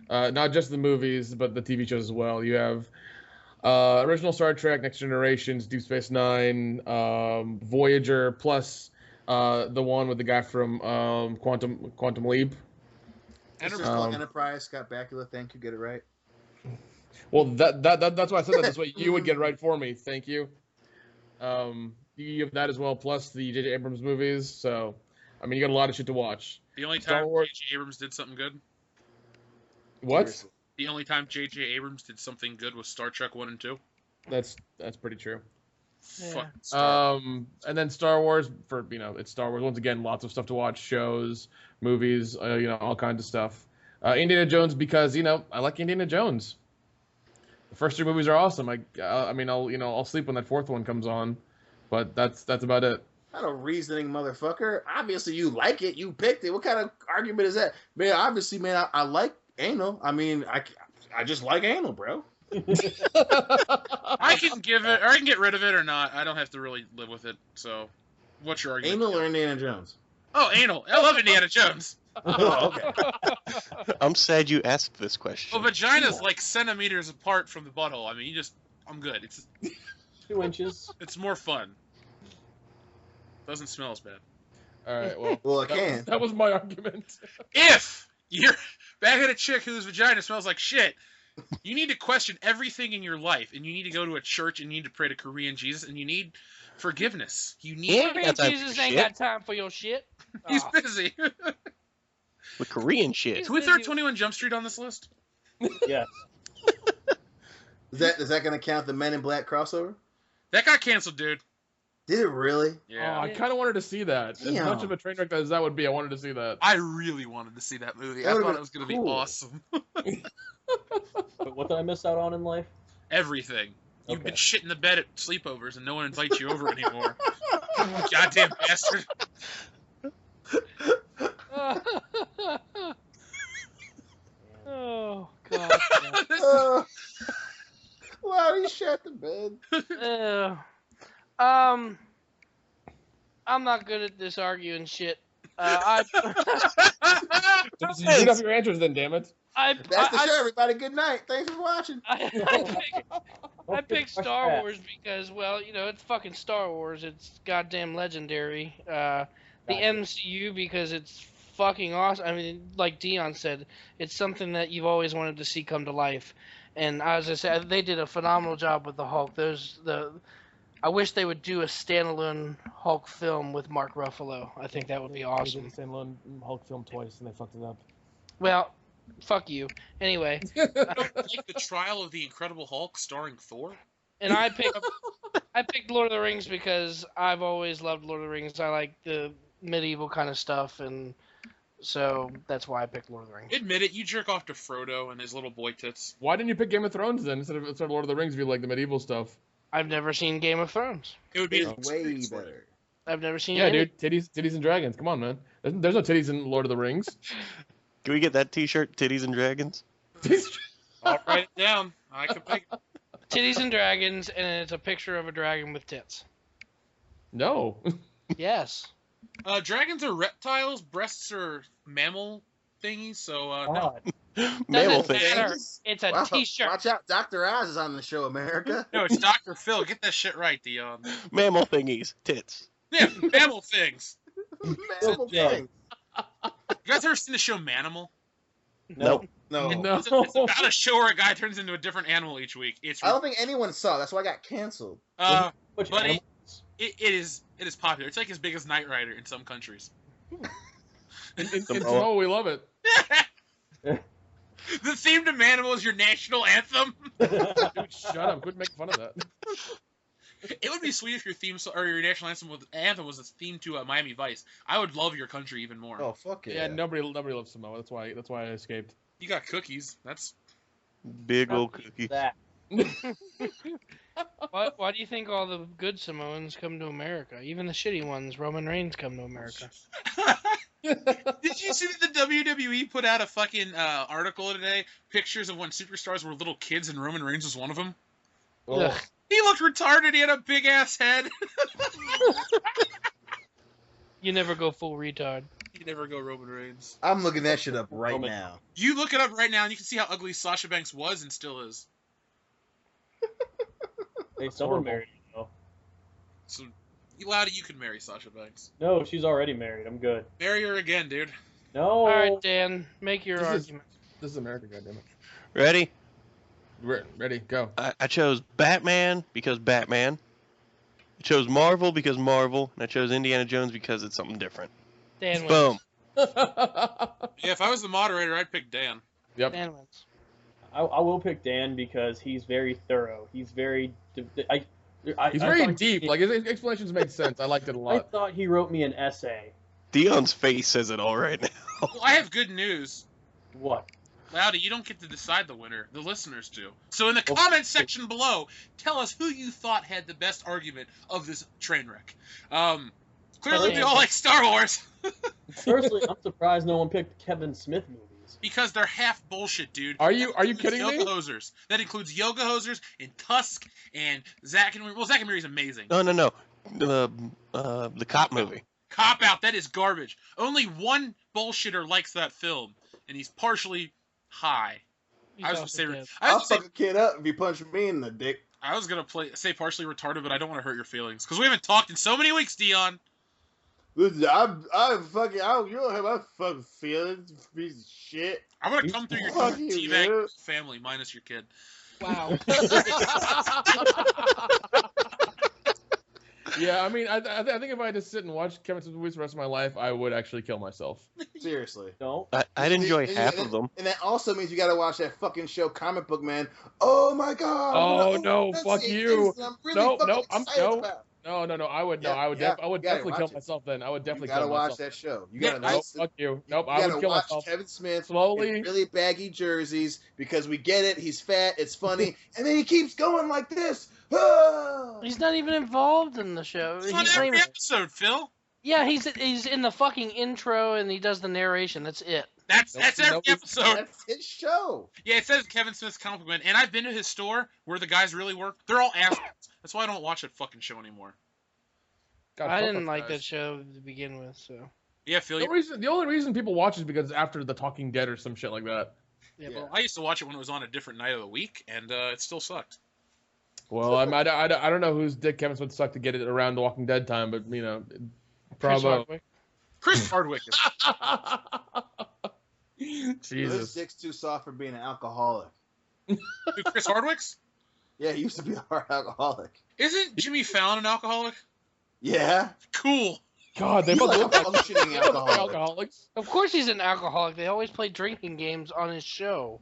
Not just the movies, but the TV shows as well. You have original Star Trek, Next Generations, Deep Space Nine, Voyager, plus the one with the guy from Quantum Leap. Enterprise, Scott Bakula, thank you, get it right. Well, that's why I said that. That's why you would get it right for me. Thank you. You have that as well, plus the J.J. Abrams movies. So, I mean, you got a lot of shit to watch. The only Star time Wars- J.J. Abrams did something good? What? Seriously. The only time J.J. Abrams did something good was Star Trek 1 and 2? That's pretty true. Yeah. Fucking Star And then Star Wars it's Star Wars. Once again, lots of stuff to watch, shows, movies, all kinds of stuff. Indiana Jones because I like Indiana Jones. The first three movies are awesome. I'll sleep when that fourth one comes on, but that's about it. Not a reasoning motherfucker. Obviously, you like it. You picked it. What kind of argument is that? Man, obviously, man, I like anal. I mean, I just like anal, bro. I can give it, or I can get rid of it or not. I don't have to really live with it. So, what's your argument? Anal or Indiana Jones? Oh, anal. I love Indiana Jones. Oh, okay. I'm sad you asked this question. Well, vagina's like centimeters apart from the butthole. I mean, I'm good. 2 inches. It's more fun. Doesn't smell as bad. All right, well, Well, it can. that was my argument. If you're back at a chick whose vagina smells like shit, you need to question everything in your life, and you need to go to a church, and you need to pray to Korean Jesus, and you need forgiveness. You need. Yeah. Korean That's Jesus a ain't shit. got time for your shit. He's Oh. busy. With Korean shit. Can we throw 21 Jump Street on this list? Yes. Is that going to count the Men in Black crossover? That got canceled, dude. Did it really? Yeah. Oh, I kind of wanted to see that. As Damn. much of a train wreck as that would be, I wanted to see that. I really wanted to see that movie. That I would've thought been it was going to cool. be awesome. But what did I miss out on in life? Everything. You've Okay. been shitting the bed at sleepovers, and no one invites you over anymore. Goddamn bastard. Oh God. Wow, he shot the bed. I'm not good at this arguing shit. Just read off your answers then, damn it. That's the show, everybody. Good night. Thanks for watching. I picked Star Wars because, well, it's fucking Star Wars. It's goddamn legendary. The MCU because it's fucking awesome. I mean, like Dion said, it's something that you've always wanted to see come to life. And as I said, they did a phenomenal job with the Hulk. I wish they would do a standalone Hulk film with Mark Ruffalo. I think that would be awesome. They did the standalone Hulk film twice and they fucked it up. Well, fuck you. Anyway, Like the Trial of the Incredible Hulk starring Thor? and I picked Lord of the Rings because I've always loved Lord of the Rings. I like the medieval kind of stuff, and so that's why I picked Lord of the Rings. Admit it, you jerk off to Frodo and his little boy tits. Why didn't you pick Game of Thrones then instead of Lord of the Rings if you like the medieval stuff? I've never seen Game of Thrones. It would be Way better. I've never seen Yeah, any. dude, titties and dragons. Come on, man. There's no titties in Lord of the Rings. Can we get that T-shirt? Titties and Dragons. I'll write it down. I can make it. Titties and dragons, and it's a picture of a dragon with tits. No. Yes. Dragons are reptiles. Breasts are mammal thingies. So no. God. Mammal Doesn't thing. matter. It's a Wow, t-shirt. Watch out, Dr. Oz is on the show, America. No, it's Dr. Phil. Get that shit right, Dion. Mammal thingies. Tits. Yeah, mammal things. Mammal Yeah. thing. You guys ever seen the show Manimal? Nope. No. No. It's about a show where a guy turns into a different animal each week. It's I don't think anyone saw it. That's why I got canceled. Which but animal- it is popular. It's like as big as Knight Rider in some countries. In Samoa, we love it. The theme to Manimal is your national anthem. Dude, shut up. Quit making fun of that. It would be sweet if your theme or your national anthem was a theme to Miami Vice. I would love your country even more. Oh, fuck Yeah, yeah. nobody loves Samoa. That's why I escaped. You got cookies. That's Big old cookie. that. Why do you think all the good Samoans come to America? Even the shitty ones, Roman Reigns, come to America. Did you see that the WWE put out a fucking article today? Pictures of when superstars were little kids and Roman Reigns was one of them. Ugh. He looked retarded. He had a big ass head. You never go full retard. You never go Roman Reigns. I'm looking that shit up right Roman. now. You look it up right now and you can see how ugly Sasha Banks was and still is. Hey, someone horrible. married her, though. So, Loudy, you can marry Sasha Banks. No, she's already married. I'm good. Marry her again, dude. No. All right, Dan, make your This is- argument. This is America, goddammit. Ready? Ready, go. I chose Batman because Batman. I chose Marvel because Marvel. And I chose Indiana Jones because it's something different. Dan wins. Boom. Yeah, if I was the moderator, I'd pick Dan. Yep. Dan wins. I will pick Dan because he's very thorough. He's very. He's very deep. Like his explanations made sense. I liked it a I lot. thought he wrote me an essay. Dion's face says it all right now. Well, I have good news. What? Loudy, you don't get to decide the winner. The listeners do. So in the comment section below, tell us who you thought had the best argument of this train wreck. Clearly, we all like Star Wars. Personally, I'm surprised no one picked Kevin Smith movies. Because they're half bullshit, dude. Are you That includes kidding me? Yoga Hosers. That includes Yoga Hosers and Tusk and Zack and Zack and Miri's amazing. No. The cop movie. Cop Out, that is garbage. Only one bullshitter likes that film, and he's partially high. He's I was also gonna dead. say, I I'll was gonna fuck a kid up if you punch me in the dick. say partially retarded, but I don't want to hurt your feelings because we haven't talked in so many weeks, Dion. Listen, I'm fucking. You don't have my fucking feelings, piece of shit. I'm gonna come through your Fuck you, teabag dude. family minus your kid. Wow. Yeah, I mean, I think if I had to sit and watch Kevin Smith movies the rest of my life, I would actually kill myself. Seriously. No. I'd enjoy And- half and- of them. And that also means you gotta watch that fucking show, Comic Book Man. Oh my god. Oh, no, that's fuck the you. things I'm really Nope, fucking nope, excited no. about. No, I would Yeah, I would yeah, I would you gotta definitely watch kill it. myself then. I would You definitely gotta kill watch myself. that show. You Yeah, gotta Nope, nice. fuck you. Nope, You I gotta would kill watch myself. Kevin Smith Slowly. in really baggy jerseys because we get it. He's fat. It's funny, and then he keeps going like this. Ah! He's not even involved in the show. It's on He's every not even- episode, Phil. Yeah, he's in the fucking intro and he does the narration. That's it. That's Nope, every nope. episode. That's his show. Yeah, it says Kevin Smith's Comic Man, and I've been to his store where the guys really work. They're all assholes. That's why I don't watch that fucking show anymore. God, I fuck didn't those like guys. that show to begin with, so. Yeah, Phil. The only reason people watch is because after The Talking Dead or some shit like that. Yeah, well, I used to watch it when it was on a different night of the week, and it still sucked. Well, I don't know whose dick Kevin Smith sucked to get it around The Walking Dead time, but you know, Chris bravo. Hardwick. Chris Hardwick is His Jesus. dick's too soft for being an alcoholic. Who, Chris Hardwick's? Yeah, he used to be a hard alcoholic. Isn't Jimmy Fallon an alcoholic? Yeah. Cool. God, they He's both like look a like functioning alcoholic. alcoholics. Of course he's an alcoholic. They always play drinking games on his show.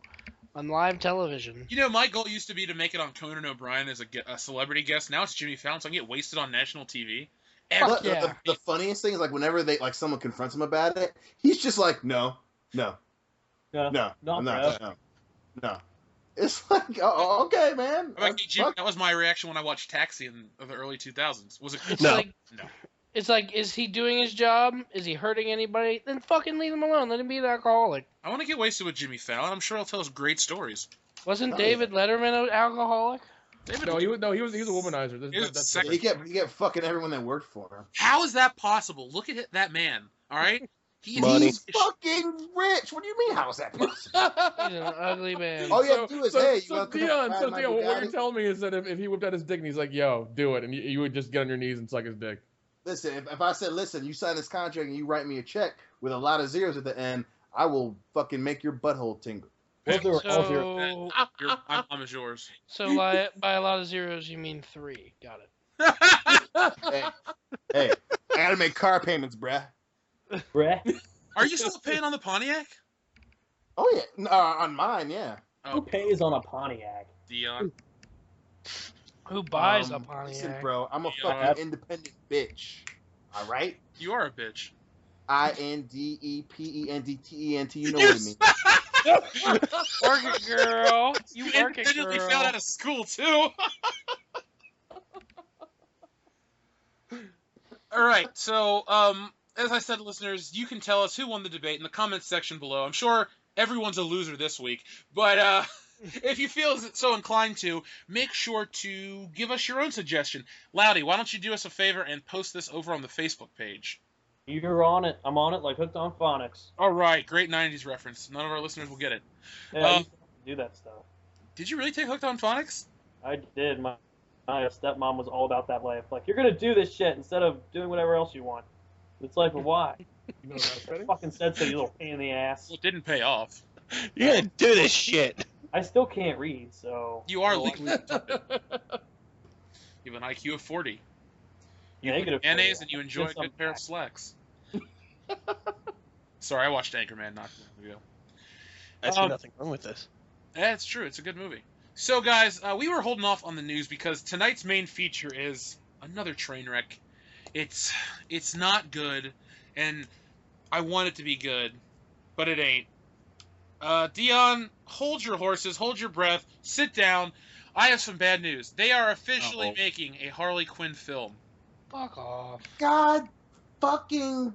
On live television. You know, my goal used to be to make it on Conan O'Brien as a celebrity guest. Now it's Jimmy Fallon, so I can get wasted on national TV. But yeah. the funniest thing is like whenever someone confronts him about it, he's just like, no, No, I'm not not, no. It's like, oh, okay, man. How about you, Jim? Fuck. That was my reaction when I watched Taxi in the early 2000s. Was it? It's No. like No. It's like, is he doing his job? Is he hurting anybody? Then fucking leave him alone. Let him be an alcoholic. I want to get wasted with Jimmy Fallon. I'm sure he'll tell us great stories. Wasn't Oh, David Letterman an alcoholic? David, No, he was a womanizer. He was That's second. He kept fucking everyone that worked for him. How is that possible? Look at that man. All right, Money. He's fucking rich. What do you mean? How is that possible? He's an ugly man. All you have to do is, hey, you want to come Dion, ride my what you're Bugatti? telling me is that if he whipped out his dick and he's like, yo, do it, and you would just get on your knees and suck his dick. Listen, if I said, listen, you sign this contract and you write me a check with a lot of zeros at the end, I will fucking make your butthole tingle. What if they were all zero? So, I'm is yours. so by a lot of zeros, you mean 3. Got it. Hey, I gotta make car payments, bruh. Breh. Are you still paying on the Pontiac? Oh yeah, on mine, yeah. Who Oh, pays on a Pontiac? Dion. Who buys a Listen, Pontiac? bro, I'm a Yeah. fucking independent bitch. All right, You are a bitch. INDEPENDTENT. You know what I mean. Work it, girl. You You work it, independently girl. failed out of school too. All right, so as I said, listeners, you can tell us who won the debate in the comments section below. I'm sure everyone's a loser this week, but if you feel so inclined to, make sure to give us your own suggestion. Loudy, why don't you do us a favor and post this over on the Facebook page? You're on it. I'm on it like hooked on phonics. All right, great 90s reference. None of our listeners will get it. Yeah, I used to do that stuff. Did you really take Hooked on Phonics? I did. My stepmom was all about that life. Like, you're gonna do this shit instead of doing whatever else you want. It's like, why? You know what I was Fucking said so, you little pain in the ass. Well, it didn't pay off. You're gonna do this shit. I still can't read, so. You are Well, legally retarded. You have an IQ of 40. You Negative eat mayonnaise 40. and you enjoy a Just some good pair of facts. slacks. Sorry, I watched Anchorman not too long ago. I see nothing wrong with this. Yeah, it's true. It's a good movie. So, guys, we were holding off on the news because tonight's main feature is another train wreck. It's not good, and I want it to be good, but it ain't. Dion, hold your horses, hold your breath, sit down. I have some bad news. They are officially making a Harley Quinn film. Fuck off. God fucking,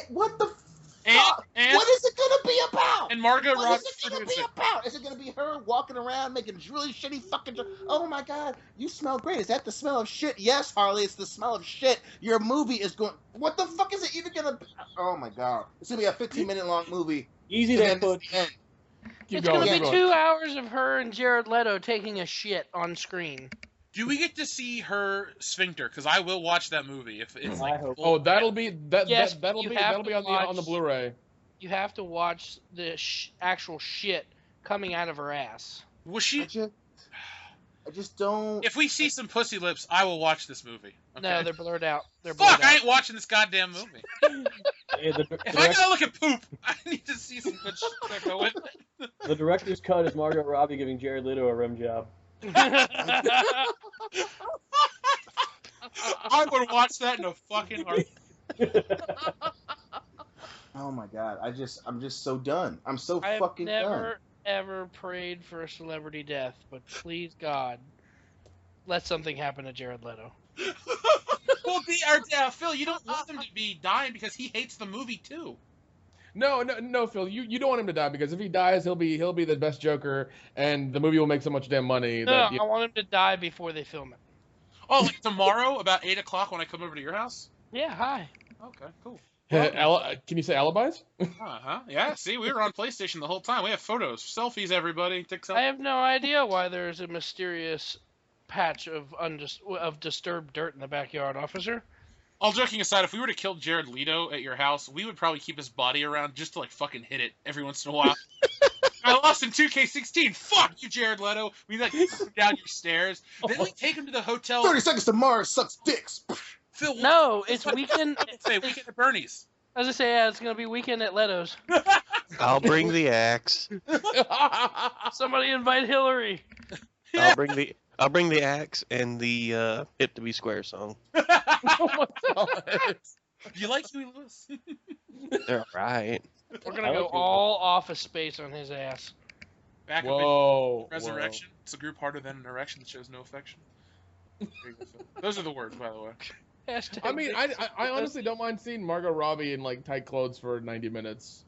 what the fuck? And What is it gonna be about? and Margot What Robbie is it gonna producing. be about? Is it gonna be her walking around making really shitty fucking? Oh my god, you smell great. Is that the smell of shit? Yes, Harley, it's the smell of shit. Your movie is going. What the fuck is it even gonna be? Oh my god, it's gonna be a 15-minute long movie. Easy And there, then it's Butch. the end. Keep It's going, gonna keep be going. 2 hours of her and Jared Leto taking a shit on screen. Do we get to see her sphincter? Because I will watch that movie if it's I like. hope. Oh, that'll be Yes, that'll you be have on to the watch- Blu-ray. You have to watch the actual shit coming out of her ass. Was she? I just don't. If we see some pussy lips, I will watch this movie. Okay? No, they're blurred out. They're blurred Fuck! I out. ain't watching this goddamn movie. Hey, If I gotta look at poop, I need to see some good shit that go with it. the director's cut is Margot Robbie giving Jared Leto a rim job. I would watch that in a fucking heartbeat. Oh my god, I'm just so done. I'm so I have fucking never ever prayed for a celebrity death, but please God, let something happen to Jared Leto. Well, Phil, you don't want him to be dying because he hates the movie too. No, Phil. You don't want him to die because if he dies, he'll be the best Joker, and the movie will make so much damn money No, that I want him to die before they film it. Oh, like tomorrow about 8 o'clock when I come over to your house? Yeah, hi. Okay, cool. Can you say alibis? Uh-huh. Yeah, see, we were on PlayStation the whole time. We have photos, selfies, everybody. Take I selfies. have no idea why there's a mysterious patch of disturbed dirt in the backyard, officer. All joking aside, if we were to kill Jared Leto at your house, we would probably keep his body around just to, like, fucking hit it every once in a while. I lost in 2K16. Fuck you, Jared Leto. We, like, put him down your stairs. Then we take him to the hotel. 30 seconds to Mars sucks dicks. Phil, No, it's weekend. Say, weekend at Bernie's. As I say, yeah, it's gonna be weekend at Leto's. I'll bring the axe. Somebody invite Hillary. I'll bring the axe and the Hip to Be Square song. Oh my God. Do you like Huey Lewis? They're alright. We're gonna I go like it. all Office Space on his ass. Back up Whoa. in Resurrection. It's a group harder than an erection that shows no affection. There you go, Phil. Those are the words, by the way. I mean, I honestly don't mind seeing Margot Robbie in like tight clothes for 90 minutes.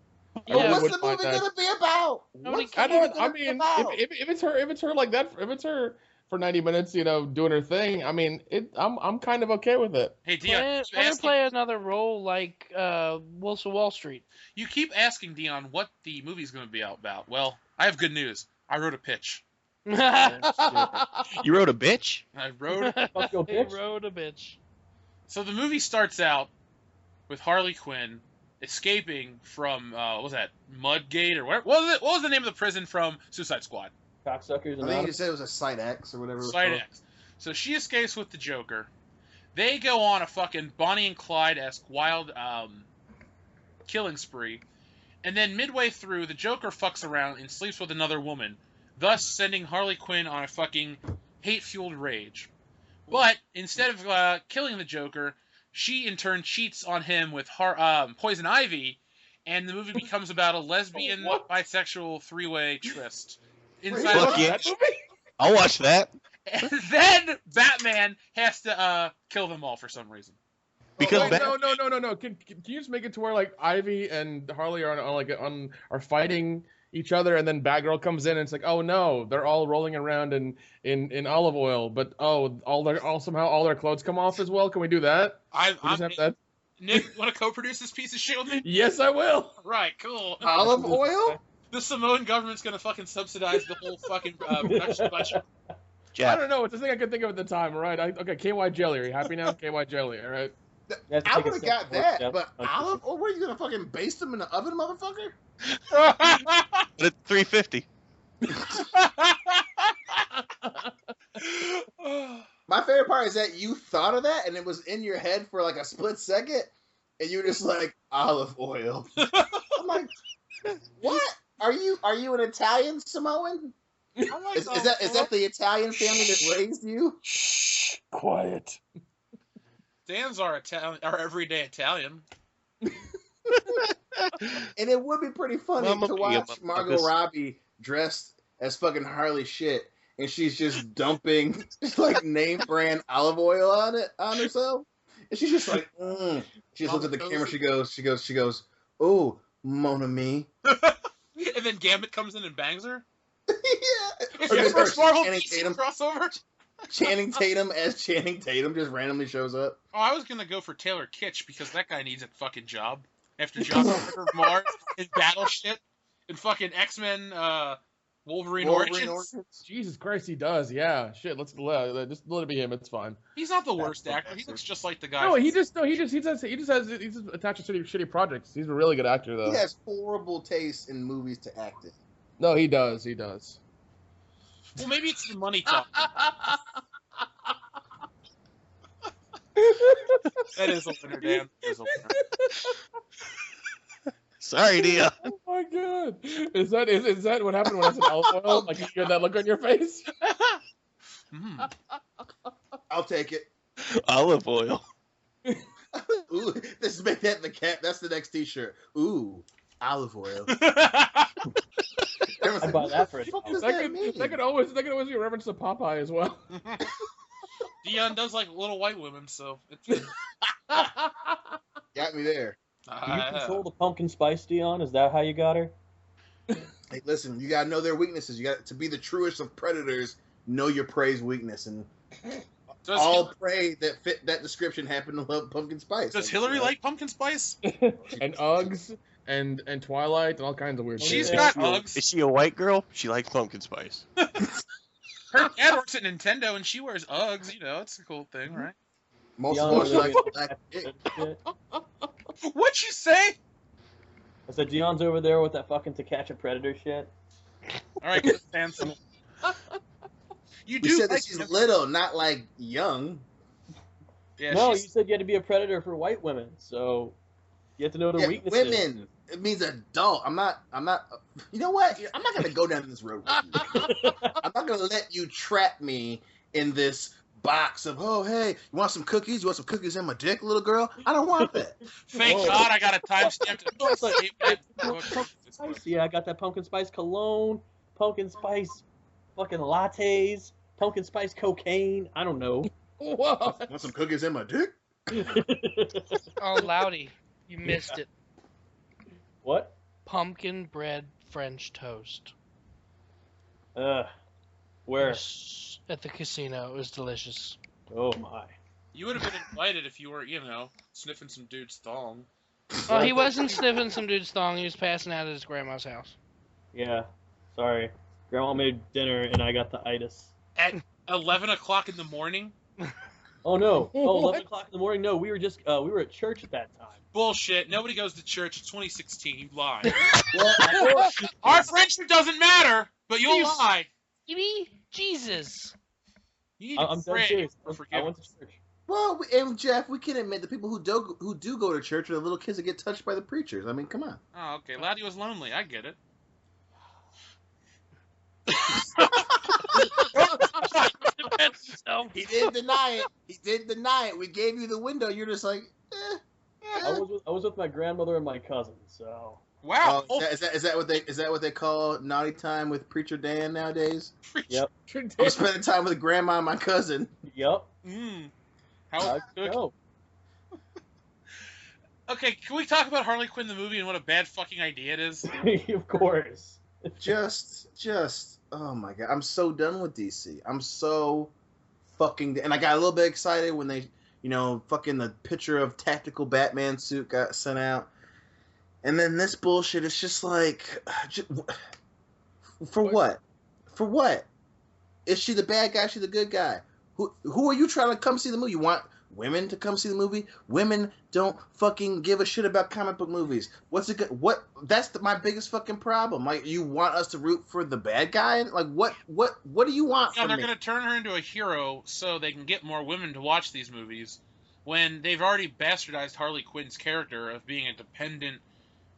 Yeah, What's the movie gonna be about? What's the movie gonna be about? If it's her like that, if it's her for 90 minutes, you know, doing her thing, I mean, I'm kind of okay with it. Hey, Dion, Let her play another role like Wolf of Wall Street. you keep asking Dion what the movie's going to be about. Well, I have good news. I wrote a pitch. You wrote a bitch? I wrote. Fuck your He bitch. wrote a bitch. So the movie starts out with Harley Quinn escaping from what was that, Mudgate or what was it? What was the name of the prison from Suicide Squad? Cocksuckers I and think you all. just said it was a Site X or whatever. it was Side called. X. So she escapes with the Joker. They go on a fucking Bonnie and Clyde-esque wild killing spree. And then midway through, the Joker fucks around and sleeps with another woman, thus sending Harley Quinn on a fucking hate-fueled rage. But instead of killing the Joker, she in turn cheats on him with Poison Ivy, and the movie becomes about a lesbian, bisexual, three-way tryst. Inside Fuck of yeah. I'll watch that. And then Batman has to kill them all for some reason. Because Wait, no. Can you just make it to where like Ivy and Harley are fighting each other, and then Batgirl comes in and it's like, oh no, they're all rolling around in olive oil, but somehow all their clothes come off as well. Can we do that? We just have that? Nick, want to co-produce this piece of shit with me? Yes, I will. Right, cool. Olive oil? The Samoan government's gonna fucking subsidize the whole fucking production budget. I Jack, don't know. It's the thing I could think of at the time. All right. Okay. KY jelly. Are you happy now? KY jelly. All right. I would have got that, but olive oil? What are you gonna fucking baste them in the oven, motherfucker? but it's 350. My favorite part is that you thought of that and it was in your head for like a split second, and you were just like olive oil. I'm like, what? Are you an Italian Samoan? Is that the Italian family that raised you? Shh. Quiet. Dan's our everyday Italian. And it would be pretty funny Mamma to mia, watch Margot motherfuckers. Robbie dressed as fucking Harley shit, and she's just dumping like name brand olive oil on herself, and she's just like, She just looks at the camera. She goes, oh, mon ami. And then Gambit comes in and bangs her. Yeah. It's Or your just- first or Marvel Channing DC Tatum. crossover. Channing Tatum as Channing Tatum just randomly shows up. Oh, I was gonna go for Taylor Kitsch because that guy needs a fucking job after John Carter of Mars and Battleship and fucking X-Men Wolverine Origins. Jesus Christ, he does. Yeah. Shit. Just let it be him. It's fine. He's not the worst actor. He looks just like the guy. No, he's just attached to shitty projects. He's a really good actor though. He has horrible taste in movies to act in. No, he does. Well, maybe it's the money talk. That is a winner, Dan. That is a winner. Sorry, Dia. Oh my god. Is that what happened when I said olive oil? Like you get that look on your face? I'll take it. Olive oil. Ooh, make that the cap. That's the next T-shirt. Ooh, olive oil. I'd buy that for a What dollar. does that mean? That could always be a reference to Popeye as well. Dion does like little white women, so it's Got me there. Do you control the pumpkin spice, Dion? Is that how you got her? Hey, listen, you gotta know their weaknesses. You got to be the truest of predators. Know your prey's weakness, and all prey that fit that description happen to love pumpkin spice. Does Hillary like pumpkin spice? And Uggs and Twilight and all kinds of weird She's shit. got Uggs. Is she a white girl? She likes pumpkin spice. Her dad works at Nintendo and she wears Uggs. You know, it's a cool thing, right? Most Dion of all, she really likes black dick. shit. What'd you say? I said Dion's over there with that fucking To Catch a Predator shit. All right, good Hanson. You We do said that like she's him. little, not like young. Yeah, No, you she's- said you had to be a predator for white women, so you have to know their Yeah, weaknesses. women. It means adult. I'm not. You know what? I'm not gonna go down this road with you. I'm not gonna let you trap me in this box of, oh, hey, you want some cookies? You want some cookies in my dick, little girl? I don't want that. Thank Oh. God I got a timestamp to Oh, it's like- save that. Spice. Yeah, I got that pumpkin spice cologne, pumpkin spice fucking lattes, pumpkin spice cocaine. I don't know. Whoa. Want some cookies in my dick? Oh, Loudy, you missed it. What? Pumpkin bread French toast. Where? Yes, at the casino. It was delicious. Oh my. You would have been invited if you were, sniffing some dude's thong. Oh, he wasn't sniffing some dude's thong. He was passing out at his grandma's house. Yeah. Sorry. Grandma made dinner and I got the itis. At 11 o'clock in the morning? Oh no. Oh, What? 11 o'clock in the morning? No, we were at church at that time. Bullshit. Nobody goes to church. It's 2016. You lie. Well, Our friendship doesn't matter, but you'll You- lie. Jesus. You need to I'm dead pray serious. for I forgiveness. went to church. Well, and Jeff, we can admit the people who do go to church are the little kids that get touched by the preachers. I mean, come on. Oh, okay. Laddie was lonely. I get it. He didn't deny it. He didn't deny it. We gave you the window. You're just like, I was with my grandmother and my cousin, so. Wow. Oh, is that what they call naughty time with Preacher Dan nowadays? Yep. I'm spending time with grandma and my cousin. Yep. How No. Okay, can we talk about Harley Quinn the movie and what a bad fucking idea it is? Of course. Just, oh my god, I'm so done with DC. I'm so fucking, and I got a little bit excited when they, fucking the picture of tactical Batman suit got sent out, and then this bullshit. It's just like, for what? For what? Is she the bad guy? Is she the good guy? Who are you trying to come see the movie? You want women to come see the movie? Women don't fucking give a shit about comic book movies. What's it? That's my biggest fucking problem. Like, you want us to root for the bad guy? Like, what do you want Yeah, from they're me? going to turn her into a hero so they can get more women to watch these movies when they've already bastardized Harley Quinn's character of being a dependent,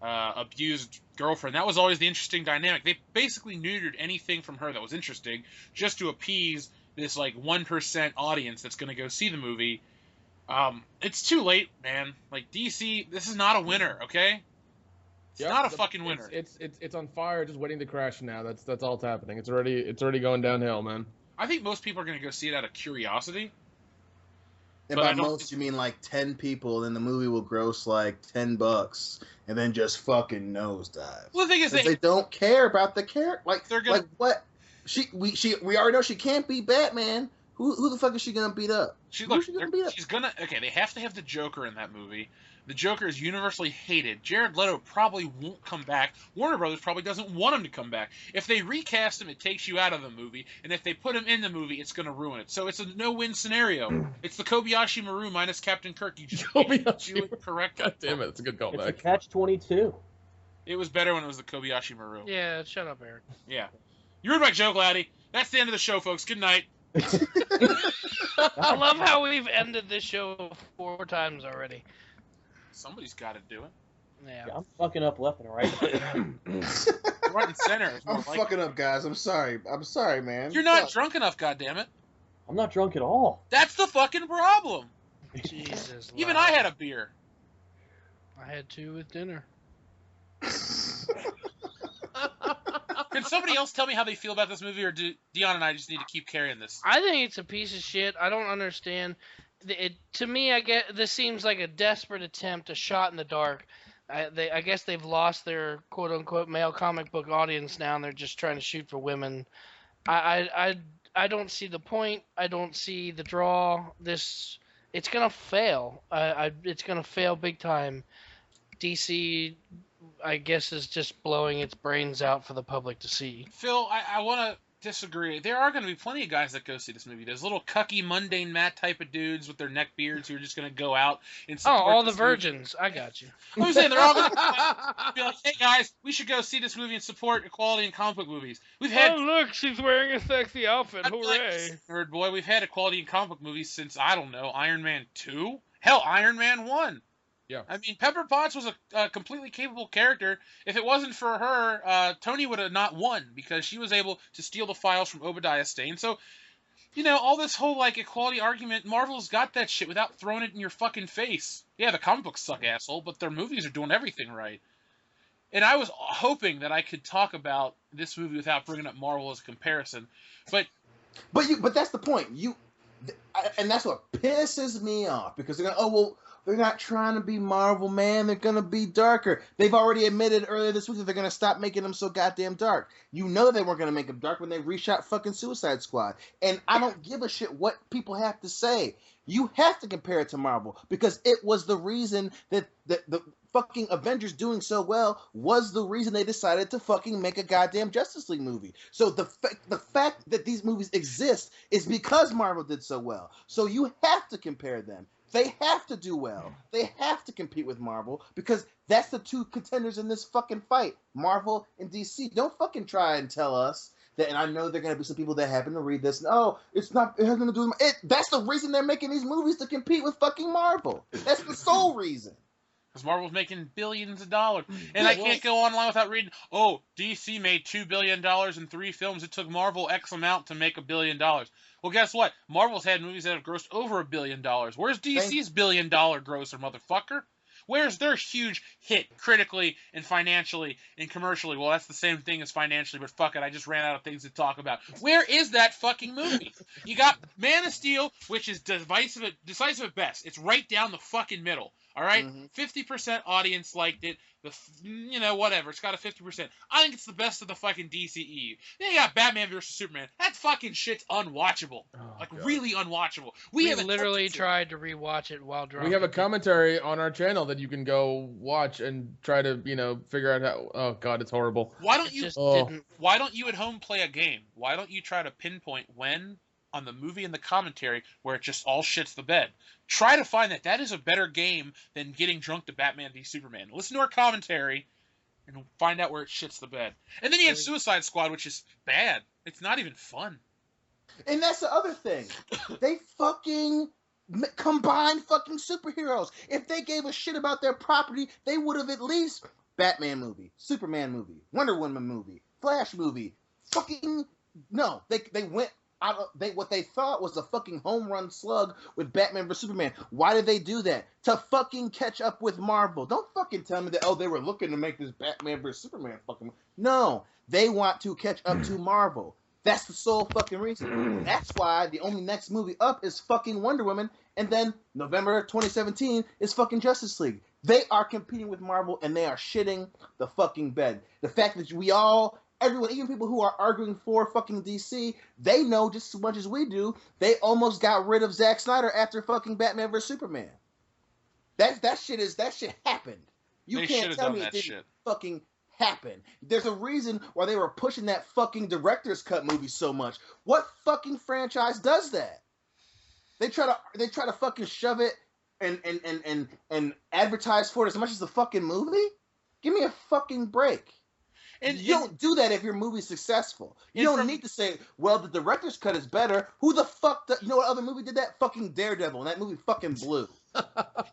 abused girlfriend. That was always the interesting dynamic. They basically neutered anything from her that was interesting just to appease this, 1% audience that's going to go see the movie. It's too late, man. DC, this is not a winner, okay? It's not a fucking winner. It's on fire, just waiting to crash now. That's all that's happening. It's already going downhill, man. I think most people are going to go see it out of curiosity. And But by I don't- most, you mean 10 people, then the movie will gross $10, and then just fucking nosedive. Well, the thing is, 'Cause they don't care about the character. They're gonna- Like what? We already know she can't beat Batman. Who the fuck is she gonna beat up? Who's she gonna beat up? She's gonna. Okay, they have to have the Joker in that movie. The Joker is universally hated. Jared Leto probably won't come back. Warner Brothers probably doesn't want him to come back. If they recast him, it takes you out of the movie, and if they put him in the movie, it's gonna ruin it. So it's a no-win scenario. It's the Kobayashi Maru minus Captain Kirk. You just can't do it correctly. God damn it, that's a good It's a callback. catch-22. It was better when it was the Kobayashi Maru. Yeah, shut up, Eric. Yeah. You ruined my joke, laddie. That's the end of the show, folks. Good night. I love how we've ended this show 4 times already. Somebody's got to do it. Yeah. I'm fucking up left and right. Right and center. Is more I'm like fucking up, guys. I'm sorry, man. You're not Fuck. drunk enough, goddammit. I'm not drunk at all. That's the fucking problem. Jesus. Even Lord. I had a beer. I had 2 with dinner. Can somebody else tell me how they feel about this movie, or do Dion and I just need to keep carrying this? I think it's a piece of shit. I don't understand. To me, this seems like a desperate attempt, a shot in the dark. I guess they've lost their quote unquote male comic book audience now, and they're just trying to shoot for women. I don't see the point. I don't see the draw. It's gonna fail. It's gonna fail big time. DC, I guess, is just blowing its brains out for the public to see. Phil, I want to disagree. There are going to be plenty of guys that go see this movie. There's little cucky, mundane Matt type of dudes with their neck beards who are just going to go out and Oh, support all the this movie. virgins. I got you. I'm saying they're all going to be like, hey guys, we should go see this movie and support equality in comic book movies. We've had Oh, look, she's wearing a sexy outfit. I'd be Hooray. like, nerd boy, we've had equality in comic book movies since, I don't know, Iron Man 2? Hell, Iron Man 1. Yeah. I mean, Pepper Potts was a completely capable character. If it wasn't for her, Tony would have not won because she was able to steal the files from Obadiah Stane. So, all this whole, equality argument, Marvel's got that shit without throwing it in your fucking face. Yeah, the comic books suck, asshole, but their movies are doing everything right. And I was hoping that I could talk about this movie without bringing up Marvel as a comparison. But But that's the point. And that's what pisses me off, because they're going, oh, well, they're not trying to be Marvel, man. They're going to be darker. They've already admitted earlier this week that they're going to stop making them so goddamn dark. You know they weren't going to make them dark when they reshot fucking Suicide Squad. And I don't give a shit what people have to say. You have to compare it to Marvel, because it was the reason that the fucking Avengers doing so well was the reason they decided to fucking make a goddamn Justice League movie. So the fact that these movies exist is because Marvel did so well. So you have to compare them. They have to do well. They have to compete with Marvel, because that's the two contenders in this fucking fight, Marvel and DC. Don't fucking try and tell us that, and I know there are going to be some people that happen to read this. No, it's not. It has nothing to do with it. That's the reason they're making these movies, to compete with fucking Marvel. That's the sole reason. Because Marvel's making billions of dollars. And I can't go online without reading, oh, DC made $2 billion in 3 films. It took Marvel X amount to make $1 billion. Well, guess what? Marvel's had movies that have grossed over $1 billion. Where's DC's $1 billion grosser, motherfucker? Where's their huge hit critically and financially and commercially? Well, that's the same thing as financially, but fuck it, I just ran out of things to talk about. Where is that fucking movie? You got Man of Steel, which is decisive at best. It's right down the fucking middle. All right? 50% audience liked it. Whatever. It's got a 50%. I think it's the best of the fucking DCEU. Then you got Batman vs. Superman. That fucking shit's unwatchable. Really unwatchable. We literally tried to rewatch it while drunk. We have a commentary on our channel that you can go watch and try to, figure out how. Oh god, it's horrible. Why don't you at home play a game? Why don't you try to pinpoint when on the movie and the commentary where it just all shits the bed? Try to find that. That is a better game than getting drunk to Batman v Superman. Listen to our commentary and find out where it shits the bed. And then you have Suicide Squad, which is bad. It's not even fun. And that's the other thing. They fucking combine fucking superheroes. If they gave a shit about their property, they would have at least Batman movie, Superman movie, Wonder Woman movie, Flash movie. Fucking no. They went what they thought was a fucking home run slug with Batman vs Superman. Why did they do that? To fucking catch up with Marvel. Don't fucking tell me that, they were looking to make this Batman vs Superman fucking. No, they want to catch up to Marvel. That's the sole fucking reason. That's why the only next movie up is fucking Wonder Woman, and then November 2017 is fucking Justice League. They are competing with Marvel, and they are shitting the fucking bed. The fact that everyone, even people who are arguing for fucking DC, they know just as much as we do. They almost got rid of Zack Snyder after fucking Batman vs Superman. That shit happened. You can't tell me it didn't fucking happen. There's a reason why they were pushing that fucking director's cut movie so much. What fucking franchise does that? They try to fucking shove it and advertise for it as much as the fucking movie. Give me a fucking break. And you don't do that if your movie's successful. You don't need to say, well, the director's cut is better. Who the fuck you know what other movie did that? Fucking Daredevil, and that movie fucking blew.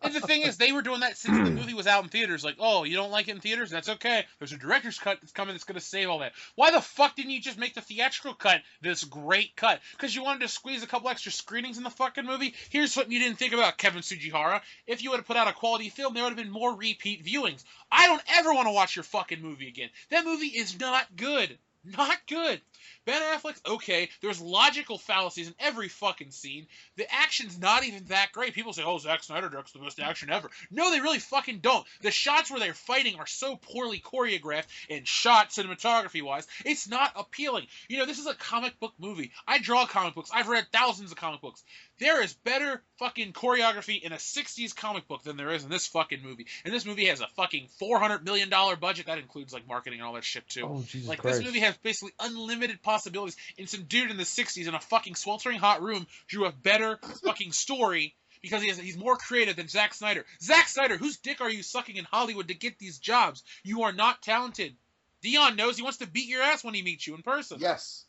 And the thing is, they were doing that since the movie was out in theaters. Like, oh, you don't like it in theaters? That's okay. There's a director's cut that's coming that's going to save all that. Why the fuck didn't you just make the theatrical cut this great cut? Because you wanted to squeeze a couple extra screenings in the fucking movie? Here's what you didn't think about, Kevin Tsujihara. If you would have put out a quality film, there would have been more repeat viewings. I don't ever want to watch your fucking movie again. That movie is not good. Not good. Ben Affleck's okay. There's logical fallacies in every fucking scene. The action's not even that great. People say, oh, Zack Snyder directs the best action ever. No, they really fucking don't. The shots where they're fighting are so poorly choreographed and shot cinematography-wise, it's not appealing. This is a comic book movie. I draw comic books. I've read thousands of comic books. There is better fucking choreography in a 60s comic book than there is in this fucking movie. And this movie has a fucking $400 million budget. That includes, marketing and all that shit, too. Oh, Jesus Christ. This movie has basically unlimited possibilities, and some dude in the 60s in a fucking sweltering hot room drew a better fucking story because he's more creative than Zack Snyder. Zack Snyder, whose dick are you sucking in Hollywood to get these jobs? You are not talented. Dion knows he wants to beat your ass when he meets you in person. Yes.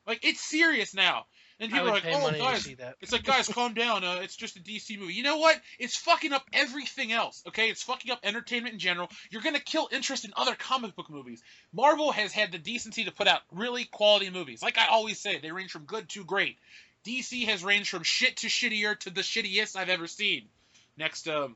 It's serious now. And people are like, oh, guys, it's like, guys, calm down. It's just a DC movie. You know what? It's fucking up everything else, okay? It's fucking up entertainment in general. You're going to kill interest in other comic book movies. Marvel has had the decency to put out really quality movies. Like I always say, they range from good to great. DC has ranged from shit to shittier to the shittiest I've ever seen. Next, I'm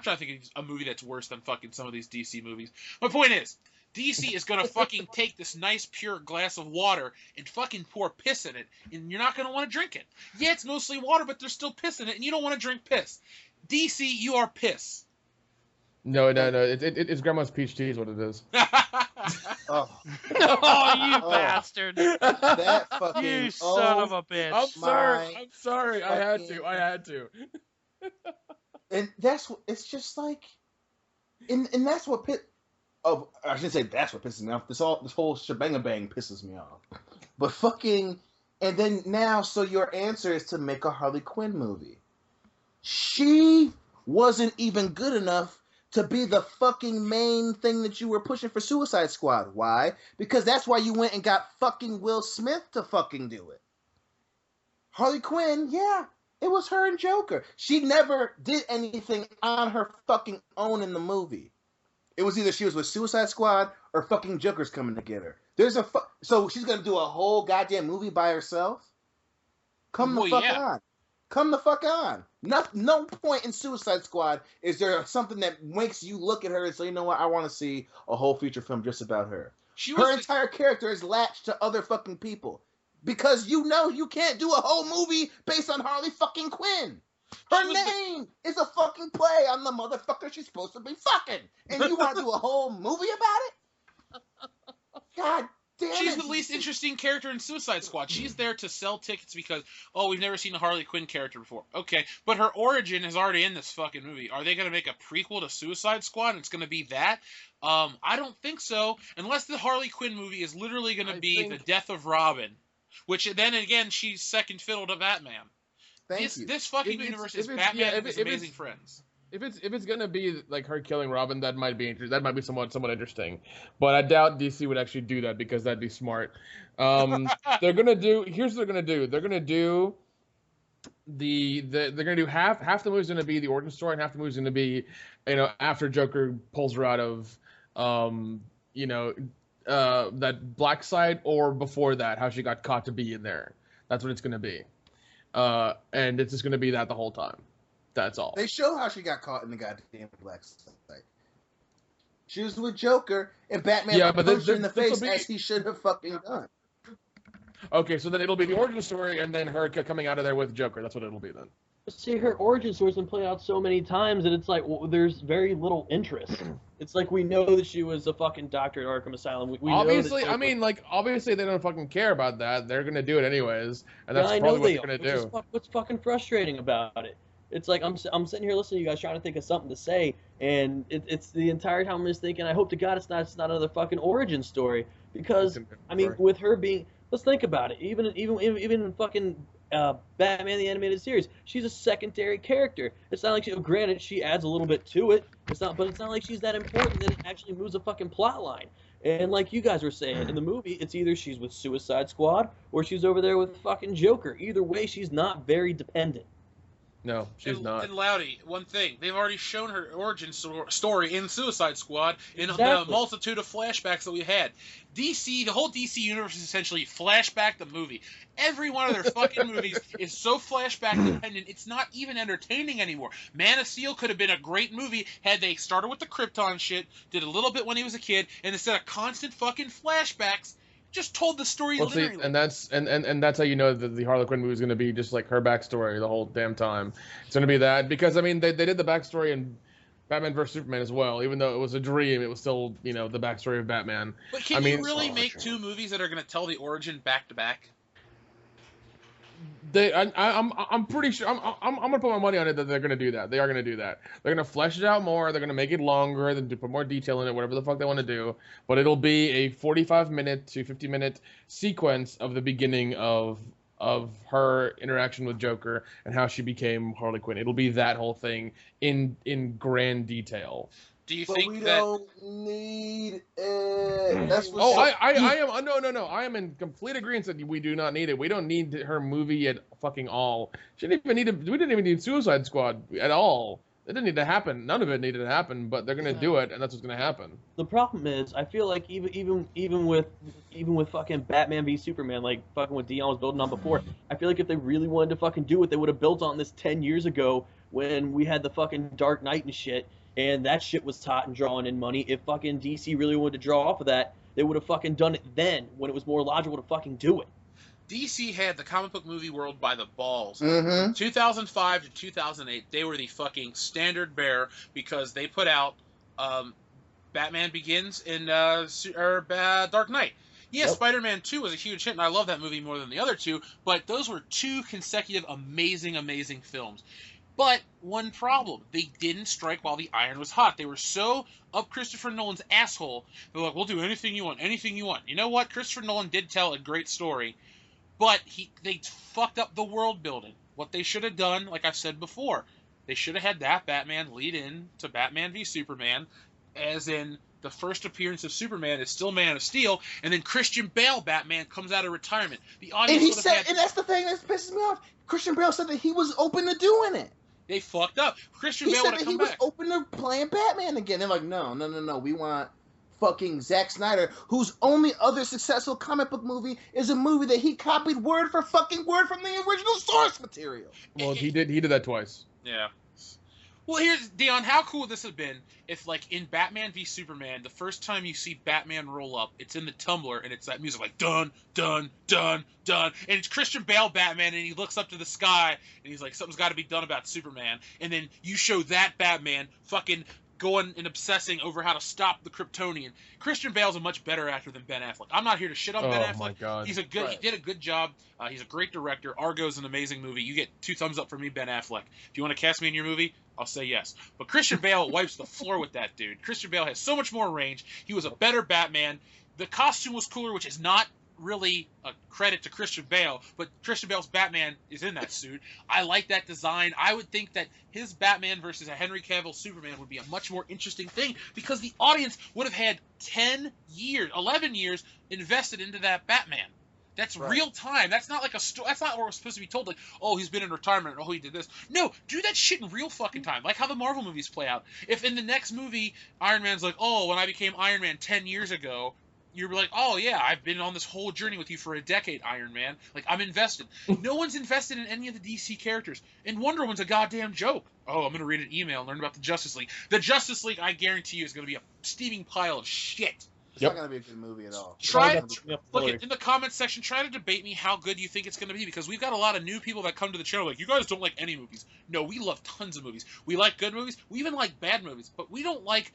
trying to think of a movie that's worse than fucking some of these DC movies. My point is, DC is gonna fucking take this nice pure glass of water and fucking pour piss in it, and you're not gonna want to drink it. Yeah, it's mostly water, but there's still piss in it, and you don't want to drink piss. DC, you are piss. No. It's Grandma's peach tea is what it is. Oh, Oh, you bastard! that fucking. You son of a bitch! I'm sorry. I had fucking- to. And it's just like, and that's what Oh, I shouldn't say that's what pisses me off. This whole shebang bang pisses me off. But fucking, and then now, so your answer is to make a Harley Quinn movie. She wasn't even good enough to be the fucking main thing that you were pushing for Suicide Squad. Why? Because that's why you went and got fucking Will Smith to fucking do it. Harley Quinn, yeah, it was her and Joker. She never did anything on her fucking own in the movie. It was either she was with Suicide Squad or fucking Joker's coming to get her. So she's gonna do a whole goddamn movie by herself? Come the fuck on. Come the fuck on. No point in Suicide Squad is there something that makes you look at her and say, you know what, I want to see a whole feature film just about her. Her entire character is latched to other fucking people. Because you know you can't do a whole movie based on Harley fucking Quinn. Her name is a fucking play on the motherfucker she's supposed to be fucking. And you want to do a whole movie about it? God damn it. She's the least interesting character in Suicide Squad. She's there to sell tickets because, oh, we've never seen a Harley Quinn character before. Okay, but her origin is already in this fucking movie. Are they going to make a prequel to Suicide Squad and it's going to be that? I don't think so. Unless the Harley Quinn movie is literally going to be the death of Robin. Which, then again, she's second fiddle to Batman. This fucking universe is Batman and his amazing friends. If it's gonna be like her killing Robin, that might be somewhat interesting, but I doubt DC would actually do that because that'd be smart. They're gonna do half the movie's gonna be the origin story and half the movie's gonna be, after Joker pulls her out of that black site, or before that, how she got caught to be in there. That's what it's gonna be, and it's just gonna be that the whole time. That's all. They show how she got caught in the goddamn black site. She was with Joker, and Batman punched her in the face as he should have fucking done. Okay, so then it'll be the origin story, and then her coming out of there with Joker. That's what it'll be then. See, her origin story's been played out so many times that it's like, there's very little interest. It's like, we know that she was a fucking doctor at Arkham Asylum. We obviously, know that obviously they don't fucking care about that. They're gonna do it anyways, and that's probably what they're gonna do. What's fucking frustrating about it? It's like, I'm sitting here listening to you guys trying to think of something to say, and it's the entire time I'm just thinking, I hope to God it's not another fucking origin story, because I mean, with her being, let's think about it, even in fucking Batman the Animated Series, she's a secondary character. It's not like granted she adds a little bit to it. But it's not like she's that important that it actually moves a fucking plot line. And like you guys were saying, in the movie, it's either she's with Suicide Squad or she's over there with fucking Joker. Either way, she's not very dependent. No, she's not. And Loudy, one thing, they've already shown her origin story in Suicide Squad in the multitude of flashbacks that we had. DC, the whole DC universe is essentially flashback the movie. Every one of their fucking movies is so flashback dependent, it's not even entertaining anymore. Man of Steel could have been a great movie had they started with the Krypton shit, did a little bit when he was a kid, and instead of constant fucking flashbacks, just told the story literally. See, and that's how you know that the Harley Quinn movie is going to be just like her backstory the whole damn time. It's going to be that, because I mean they did the backstory in Batman vs Superman as well. Even though it was a dream, it was still the backstory of Batman. But can you really make two movies that are going to tell the origin back to back? I'm pretty sure. I'm gonna put my money on it that they're gonna do that. They are gonna do that. They're gonna flesh it out more. They're gonna make it longer. Then put more detail in it. Whatever the fuck they want to do. But it'll be a 45-minute to 50-minute sequence of the beginning of her interaction with Joker and how she became Harley Quinn. It'll be that whole thing in grand detail. Do you think that? Don't need it. That's what No. I am in complete agreement that we do not need it. We don't need her movie at fucking all. We didn't even need Suicide Squad at all. It didn't need to happen. None of it needed to happen, but they're gonna do it, and that's what's gonna happen. The problem is, I feel like even with fucking Batman v Superman, like fucking what Dion was building on before, I feel like if they really wanted to fucking do it, they would have built on this 10 years ago when we had the fucking Dark Knight and shit. and that shit was hot and drawing in money. If fucking DC really wanted to draw off of that, they would have fucking done it then, when it was more logical to fucking do it. DC had the comic book movie world by the balls. Mm-hmm. From 2005 to 2008, they were the fucking standard bearer because they put out Batman Begins and Dark Knight. Yeah, Yep. Spider-Man 2 was a huge hit, and I love that movie more than the other two, but those were two consecutive amazing films. But one problem, they didn't strike while the iron was hot. They were so up Christopher Nolan's asshole, they're like, we'll do anything you want, anything you want. You know what? Christopher Nolan did tell a great story, but they fucked up the world building. What they should have done, like I've said before, they should have had that Batman lead in to Batman v Superman, as in the first appearance of Superman is still Man of Steel, and then Christian Bale Batman comes out of retirement. The audience And he would have said, had... and that's the thing that pisses me off. Christian Bale said that he was open to doing it. They fucked up. Christian He Bale said would that have he come was back. open to playing Batman again. They're like, no. We want fucking Zack Snyder, whose only other successful comic book movie is a movie that he copied word for fucking word from the original source material. Well, he did that twice. Yeah. Well, here's Dion. How cool would this have been if, like, in Batman v Superman, the first time you see Batman roll up, it's in the Tumblr and it's that music like dun dun dun dun, and it's Christian Bale Batman, and he looks up to the sky and he's like, something's got to be done about Superman, and then you show that Batman fucking going and obsessing over how to stop the Kryptonian. Christian Bale's a much better actor than Ben Affleck. I'm not here to shit on Ben Affleck. Oh my god. He's a good. He did a good job. He's a great director. Argo's an amazing movie. You get 2 thumbs up from me, Ben Affleck. If you want to cast me in your movie, I'll say yes. But Christian Bale wipes the floor with that dude. Christian Bale has so much more range. He was a better Batman. The costume was cooler, which is not really a credit to Christian Bale, but Christian Bale's Batman is in that suit. I like that design. I would think that his Batman versus a Henry Cavill Superman would be a much more interesting thing because the audience would have had 10 years, 11 years invested into that Batman. That's Right. real time. That's not like a story. That's not what we're supposed to be told. Like, oh, he's been in retirement. Oh, he did this. No, do that shit in real fucking time. Like how the Marvel movies play out. If in the next movie, Iron Man's like, oh, when I became Iron Man 10 years ago, you're like, oh yeah, I've been on this whole journey with you for a decade, Iron Man. Like, I'm invested. No one's invested in any of the DC characters. And Wonder Woman's a goddamn joke. Oh, I'm gonna read an email and learn about the Justice League. The Justice League, I guarantee you, is gonna be a steaming pile of shit. It's not going to be a good movie at all. Look, in the comments section, try to debate me how good you think it's going to be, because we've got a lot of new people that come to the channel like, you guys don't like any movies. No, we love tons of movies. We like good movies. We even like bad movies, but we don't like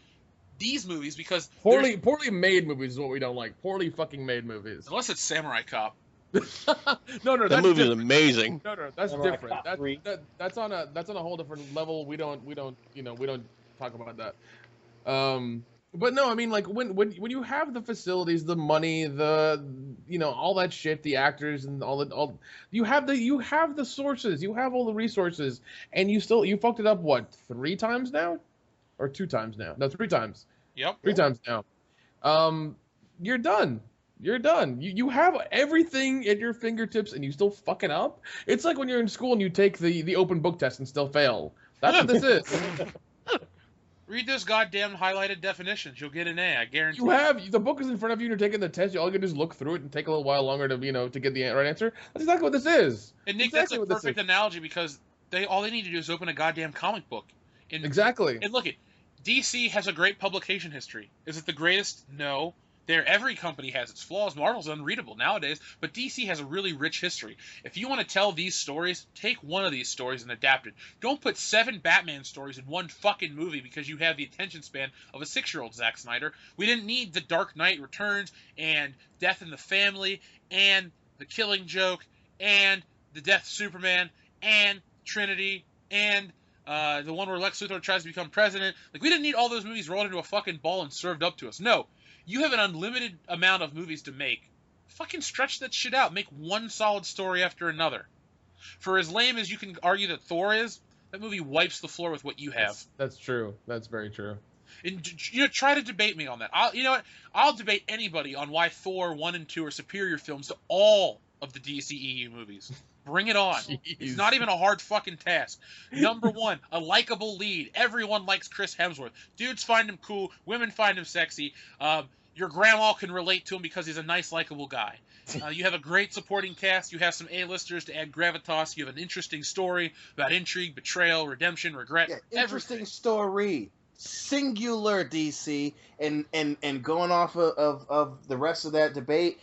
these movies because Poorly made movies is what we don't like. Poorly fucking made movies. unless it's Samurai Cop. No, That that's movie is different. amazing. No, that's Samurai different. Cop That, 3. that's on a whole different level. We don't talk about that. But no, I mean, like when you have the facilities, the money, all that shit, the actors and all you have the sources, you have all the resources, and you fucked it up what 3 times now, or 2 times now? No, 3 times. Yep. 3 times now. You're done. You're done. You have everything at your fingertips, and you still fuck it up. It's like when you're in school and you take the open book test and still fail. That's what this is. Read those goddamn highlighted definitions. You'll get an A, I guarantee. You have the book is in front of you, and you're taking the test. All you can do is look through it and take a little while longer to get the right answer. That's exactly what this is. And Nick, Exactly that's what a this perfect is. analogy because all they need to do is open a goddamn comic book. And, Exactly. And look, DC has a great publication history. Is it the greatest? No. Every company has its flaws. Marvel's unreadable nowadays, but DC has a really rich history. If you want to tell these stories, take one of these stories and adapt it. Don't put 7 Batman stories in one fucking movie because you have the attention span of a 6-year-old Zack Snyder. We didn't need The Dark Knight Returns and Death in the Family and The Killing Joke and The Death of Superman and Trinity and the one where Lex Luthor tries to become president. Like, we didn't need all those movies rolled into a fucking ball and served up to us. No. You have an unlimited amount of movies to make. Fucking stretch that shit out. Make one solid story after another. For as lame as you can argue that Thor is, that movie wipes the floor with what you have. That's true. That's very true. And try to debate me on that. I'll debate anybody on why Thor 1 and 2 are superior films to all of the DCEU movies. Bring it on. It's not even a hard fucking task. Number 1, a likable lead. Everyone likes Chris Hemsworth. Dudes find him cool. Women find him sexy. Your grandma can relate to him because he's a nice, likable guy. You have a great supporting cast. You have some A-listers to add gravitas. You have an interesting story about intrigue, betrayal, redemption, regret. Yeah, interesting story. singular DC, and going off of the rest of that debate,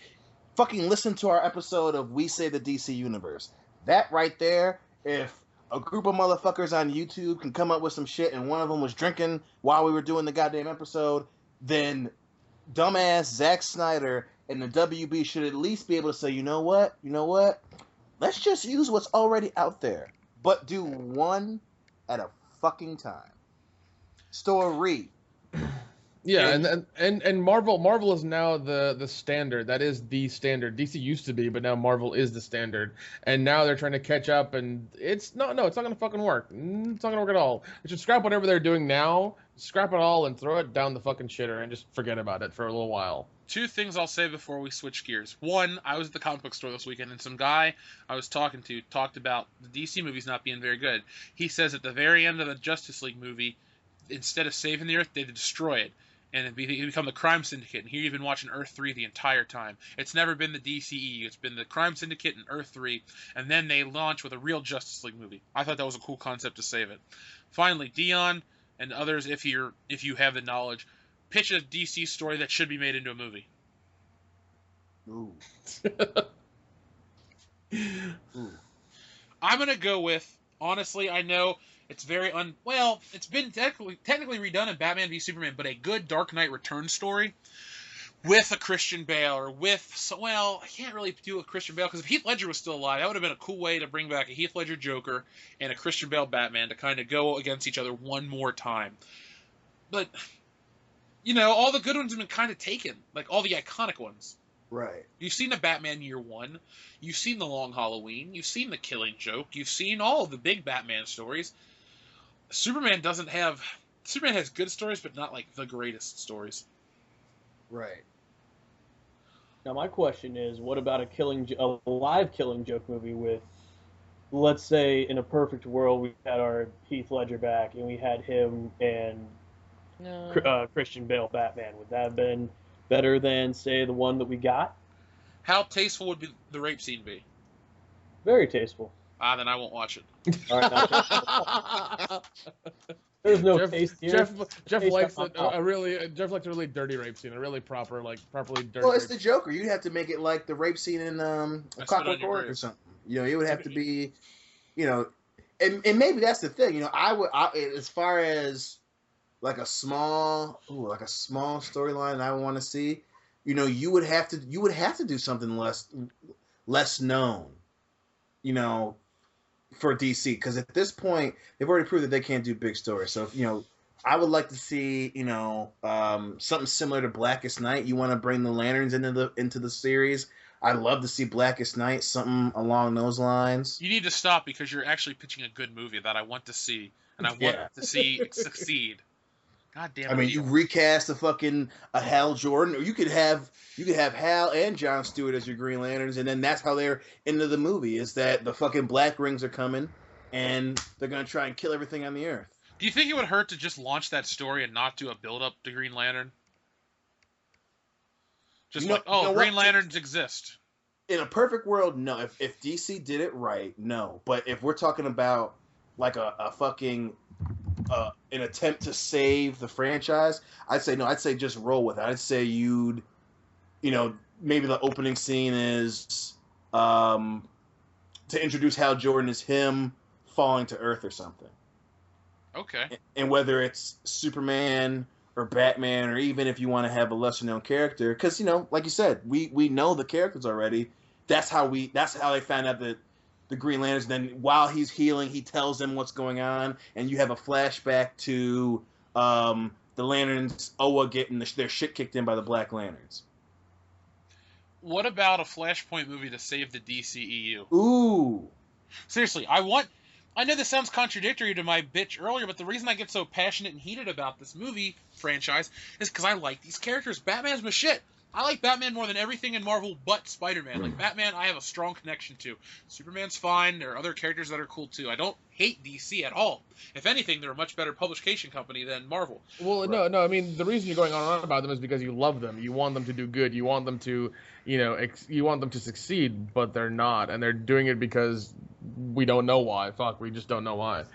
fucking listen to our episode of We Say the DC Universe. That right there, if a group of motherfuckers on YouTube can come up with some shit and one of them was drinking while we were doing the goddamn episode, then dumbass Zack Snyder and the WB should at least be able to say, you know what? Let's just use what's already out there, but do one at a fucking time. Story. Yeah, and Marvel is now the standard. That is the standard. DC used to be, but now Marvel is the standard. And now they're trying to catch up, and it's not gonna fucking work. It's not gonna work at all. They should scrap whatever they're doing now, scrap it all, and throw it down the fucking shitter and just forget about it for a little while. Two things I'll say before we switch gears. One, I was at the comic book store this weekend, and some guy I was talking to talked about the DC movies not being very good. He says at the very end of the Justice League movie, instead of saving the Earth, they destroy it. And it become the Crime Syndicate. And here you've been watching Earth 3 the entire time. It's never been the DCEU. It's been the Crime Syndicate and Earth 3. And then they launch with a real Justice League movie. I thought that was a cool concept to save it. Finally, Dion and others, if you have the knowledge, pitch a DC story that should be made into a movie. Ooh. Ooh. I'm going to go with, honestly, I know it's very it's been technically redone in Batman v Superman, but a good Dark Knight Returns story with a Christian Bale I can't really do a Christian Bale because if Heath Ledger was still alive, that would have been a cool way to bring back a Heath Ledger Joker and a Christian Bale Batman to kind of go against each other one more time. But, all the good ones have been kind of taken, like all the iconic ones. Right. You've seen the Batman Year One, you've seen the Long Halloween, you've seen the Killing Joke, you've seen all of the big Batman stories. Superman has good stories, but not like the greatest stories. Right. Now my question is, what about a live Killing Joke movie with, let's say, in a perfect world, we had our Heath Ledger back and we had him and Christian Bale Batman? Would that have been better than, say, the one that we got? How tasteful would the rape scene be? Very tasteful. Then I won't watch it. All right, there's no taste here. Jeff likes a really dirty rape scene, a really properly dirty. Well, it's the Joker. You'd have to make it like the rape scene in A Clockwork Orange or something. It would have to be, and maybe that's the thing. I as far as like a small storyline I want to see, you would have to do something less known, for DC, because at this point they've already proved that they can't do big stories. So I would like to see something similar to Blackest Night. You want to bring the Lanterns into the series. I'd love to see Blackest Night, something along those lines. You need to stop because you're actually pitching a good movie that I want to see, and I want to see it succeed. God damn it. I mean, you recast a Hal Jordan, or you could have Hal and Jon Stewart as your Green Lanterns, and then that's how they're into the movie, is that the fucking Black Rings are coming, and they're going to try and kill everything on the Earth. Do you think it would hurt to just launch that story and not do a build-up to Green Lantern? Green Lanterns exist. In a perfect world, no. If DC did it right, no. But if we're talking about like a fucking an attempt to save the franchise, I'd say no. I'd say just roll with it. I'd say maybe the opening scene is to introduce Hal Jordan as him falling to Earth or something. Okay. And whether it's Superman or Batman, or even if you want to have a lesser known character, because like you said, we know the characters already. That's how they found out that the Green Lanterns. Then while he's healing, he tells them what's going on, and you have a flashback to the Lanterns, Oa getting their shit kicked in by the Black Lanterns. What about a Flashpoint movie to save the DCEU? Ooh. Seriously, I know this sounds contradictory to my bitch earlier, but the reason I get so passionate and heated about this movie franchise is because I like these characters. Batman's my shit. I like Batman more than everything in Marvel but Spider-Man. Like, Batman, I have a strong connection to. Superman's fine. There are other characters that are cool, too. I don't hate DC at all. If anything, they're a much better publication company than Marvel. Well, no. I mean, the reason you're going on and on about them is because you love them. You want them to do good. You want them to, you want them to succeed, but they're not. And they're doing it because we don't know why. Fuck, we just don't know why.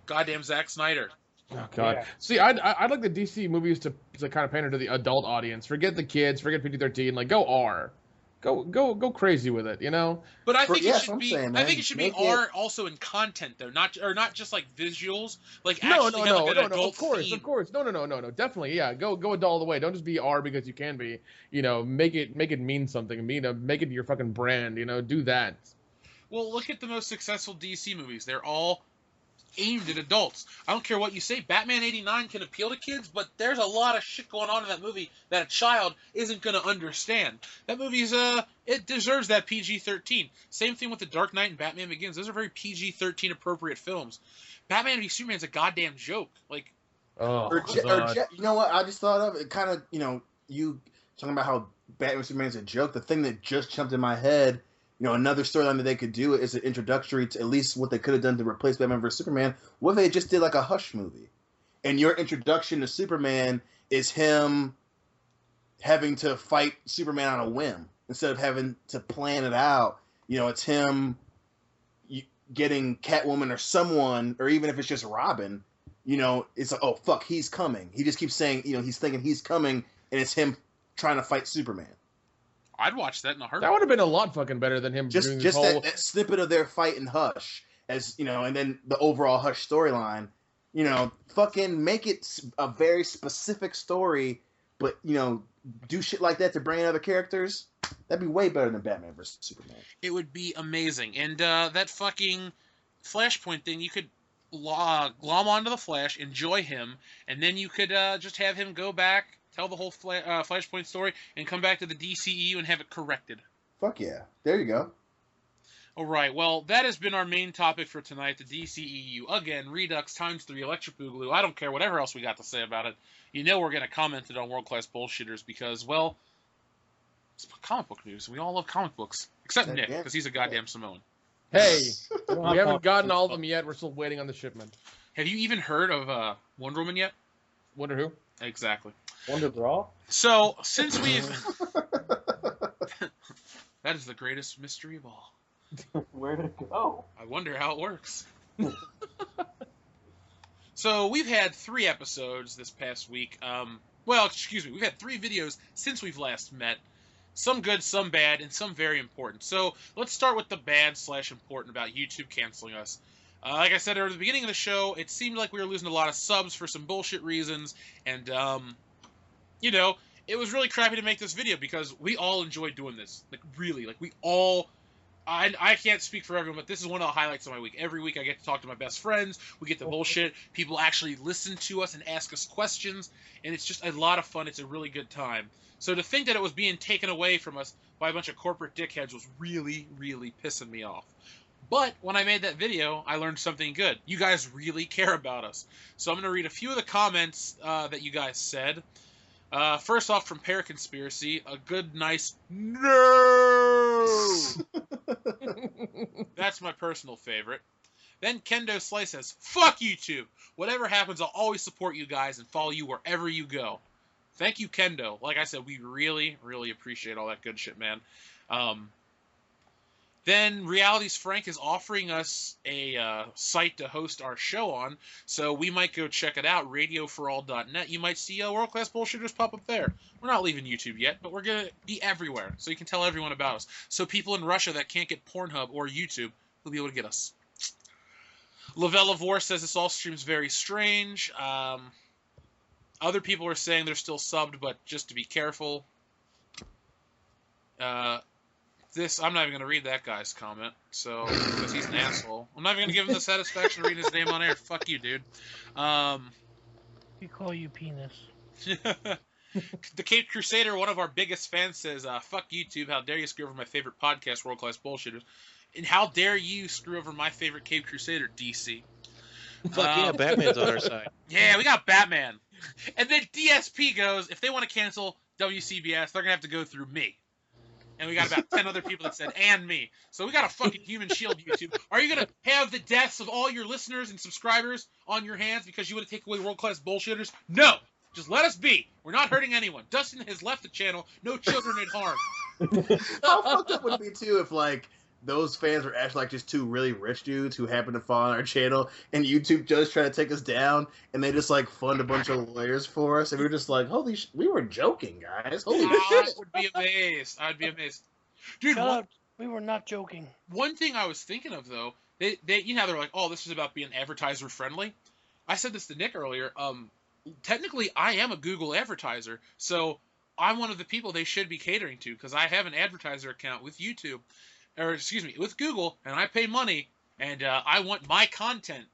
Goddamn Zack Snyder. Oh God! Yeah. See, I'd like the DC movies to kind of pander to the adult audience. Forget the kids. Forget PG-13. Like, go R. Go crazy with it. You know. But I think yeah, it that's should what I'm be. saying, I man. think it should Make be it- R also in content though, not just like visuals. Like No. actually have like an adult Of course. theme. No. Definitely, yeah. Go adult all the way. Don't just be R because you can be. You know, make it mean something. Make it your fucking brand. You know, do that. Well, look at the most successful DC movies. They're all aimed at adults. I don't care what you say. Batman '89 can appeal to kids, but there's a lot of shit going on in that movie that a child isn't going to understand. That movie's it deserves that PG-13. Same thing with The Dark Knight and Batman Begins. Those are very PG-13 appropriate films. Batman v Superman's a goddamn joke. Like, Oh, you know what? I just thought of it. Kind of, you know, you talking about how Batman Superman's a joke. The thing that just jumped in my head, you know, another storyline that they could do is an introductory to at least what they could have done to replace Batman vs Superman. What if they just did like a Hush movie, and your introduction to Superman is him having to fight Superman on a whim instead of having to plan it out. You know, it's him getting Catwoman or someone, or even if it's just Robin. You know, it's like, oh fuck, he's coming. He just keeps saying, you know, he's thinking he's coming, and it's him trying to fight Superman. I'd watch that in a heartbeat. that would have been a lot fucking better than him doing this Just whole. that snippet of their fight in Hush, as you know, and then the overall Hush storyline. You know, fucking make it a very specific story, but you know, do shit like that to bring in other characters. That'd be way better than Batman vs Superman. It would be amazing. And that fucking Flashpoint thing, you could glom onto the Flash, enjoy him, and then you could just have him go back, tell the whole Flashpoint story, and come back to the DCEU and have it corrected. Fuck yeah. There you go. All right, well, that has been our main topic for tonight, the DCEU. Again, Redux times 3, Electric Boogaloo. I don't care whatever else we got to say about it. You know we're going to comment it on World Class Bullshitters because, well, it's comic book news. We all love comic books. Except Nick, Yeah. because he's a goddamn Samoan. Hey, we haven't gotten all of them yet. We're still waiting on the shipment. Have you even heard of Wonder Woman yet? Wonder who? Exactly. Wonder Bra? So, since we've... That is the greatest mystery of all. Where'd it go? I wonder how it works. So, we've had 3 episodes this past week. Well, excuse me. We've had 3 videos since we've last met. Some good, some bad, and some very important. So, let's start with the bad/important about YouTube canceling us. Like I said at the beginning of the show, it seemed like we were losing a lot of subs for some bullshit reasons, and, you know, it was really crappy to make this video because we all enjoyed doing this. Like, really, like, we all... I can't speak for everyone, but this is one of the highlights of my week. Every week I get to talk to my best friends, we get the bullshit, people actually listen to us and ask us questions, and it's just a lot of fun. It's a really good time. So to think that it was being taken away from us by a bunch of corporate dickheads was really, really pissing me off. But when I made that video, I learned something good. You guys really care about us. So I'm going to read a few of the comments that you guys said. First off, from Paraconspiracy, a good, nice no! That's my personal favorite. Then Kendo Slice says, fuck YouTube! Whatever happens, I'll always support you guys and follow you wherever you go. Thank you, Kendo. Like I said, we really, really appreciate all that good shit, man. Then Reality's Frank is offering us a site to host our show on, so we might go check it out, radioforall.net. You might see World Class Bullshitters pop up there. We're not leaving YouTube yet, but we're going to be everywhere, so you can tell everyone about us. So people in Russia that can't get Pornhub or YouTube will be able to get us. Lavelle of War says this all streams very strange. Other people are saying they're still subbed, but just to be careful. I'm not even going to read that guy's comment, so, because he's an asshole. I'm not even going to give him the satisfaction of reading his name on air. Fuck you, dude. We call you penis. The Cape Crusader, one of our biggest fans, says, fuck YouTube, how dare you screw over my favorite podcast, World Class Bullshitters. And how dare you screw over my favorite Cape Crusader, DC. Fuck yeah, Batman's on our side. Yeah, we got Batman. And then DSP goes, if they want to cancel WCBS, they're going to have to go through me. And we got about 10 other people that said, and me. So we got a fucking human shield, YouTube. Are you going to have the deaths of all your listeners and subscribers on your hands because you want to take away world-class bullshitters? No! Just let us be. We're not hurting anyone. Dustin has left the channel. No children at harm. How fucked up would it be, too, if, like, those fans were actually like just two really rich dudes who happened to follow our channel, and YouTube just tried to take us down, and they just like fund a bunch of lawyers for us, and we were just like, holy we were joking, guys. Holy I shit. would be amazed. I'd be amazed. Dude, Shut up. We were not joking. one thing I was thinking of though, they you know they're like, oh, this is about being advertiser friendly. I said this to Nick earlier. Technically, I am a Google advertiser, so I'm one of the people they should be catering to because I have an advertiser account with YouTube, or excuse me, with Google, and I pay money, and I want my content.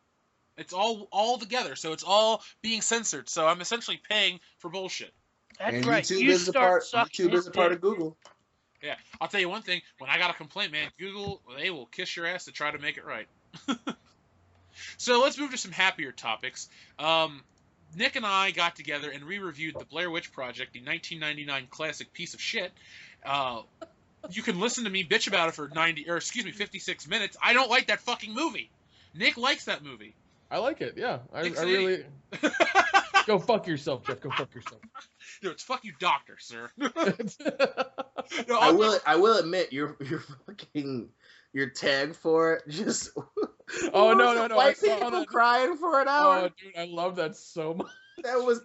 It's all together, so it's all being censored. So I'm essentially paying for bullshit. That's And right. YouTube You is a start part. sucking YouTube is his a part dick. of Google. Yeah, I'll tell you one thing. When I got a complaint, man, Google, they will kiss your ass to try to make it right. So let's move to some happier topics. Nick and I got together and re-reviewed the Blair Witch Project, the 1999 classic piece of shit. You can listen to me bitch about it for 56 minutes. I don't like that fucking movie. Nick likes that movie. I like it. Yeah, I Nick's really. Go fuck yourself, Jeff. Go fuck yourself. No, it's fuck you, doctor, sir. No, I will admit your fucking your tag for it just. Oh, no, I White saw people that. crying for an hour. Oh, dude, I love that so much.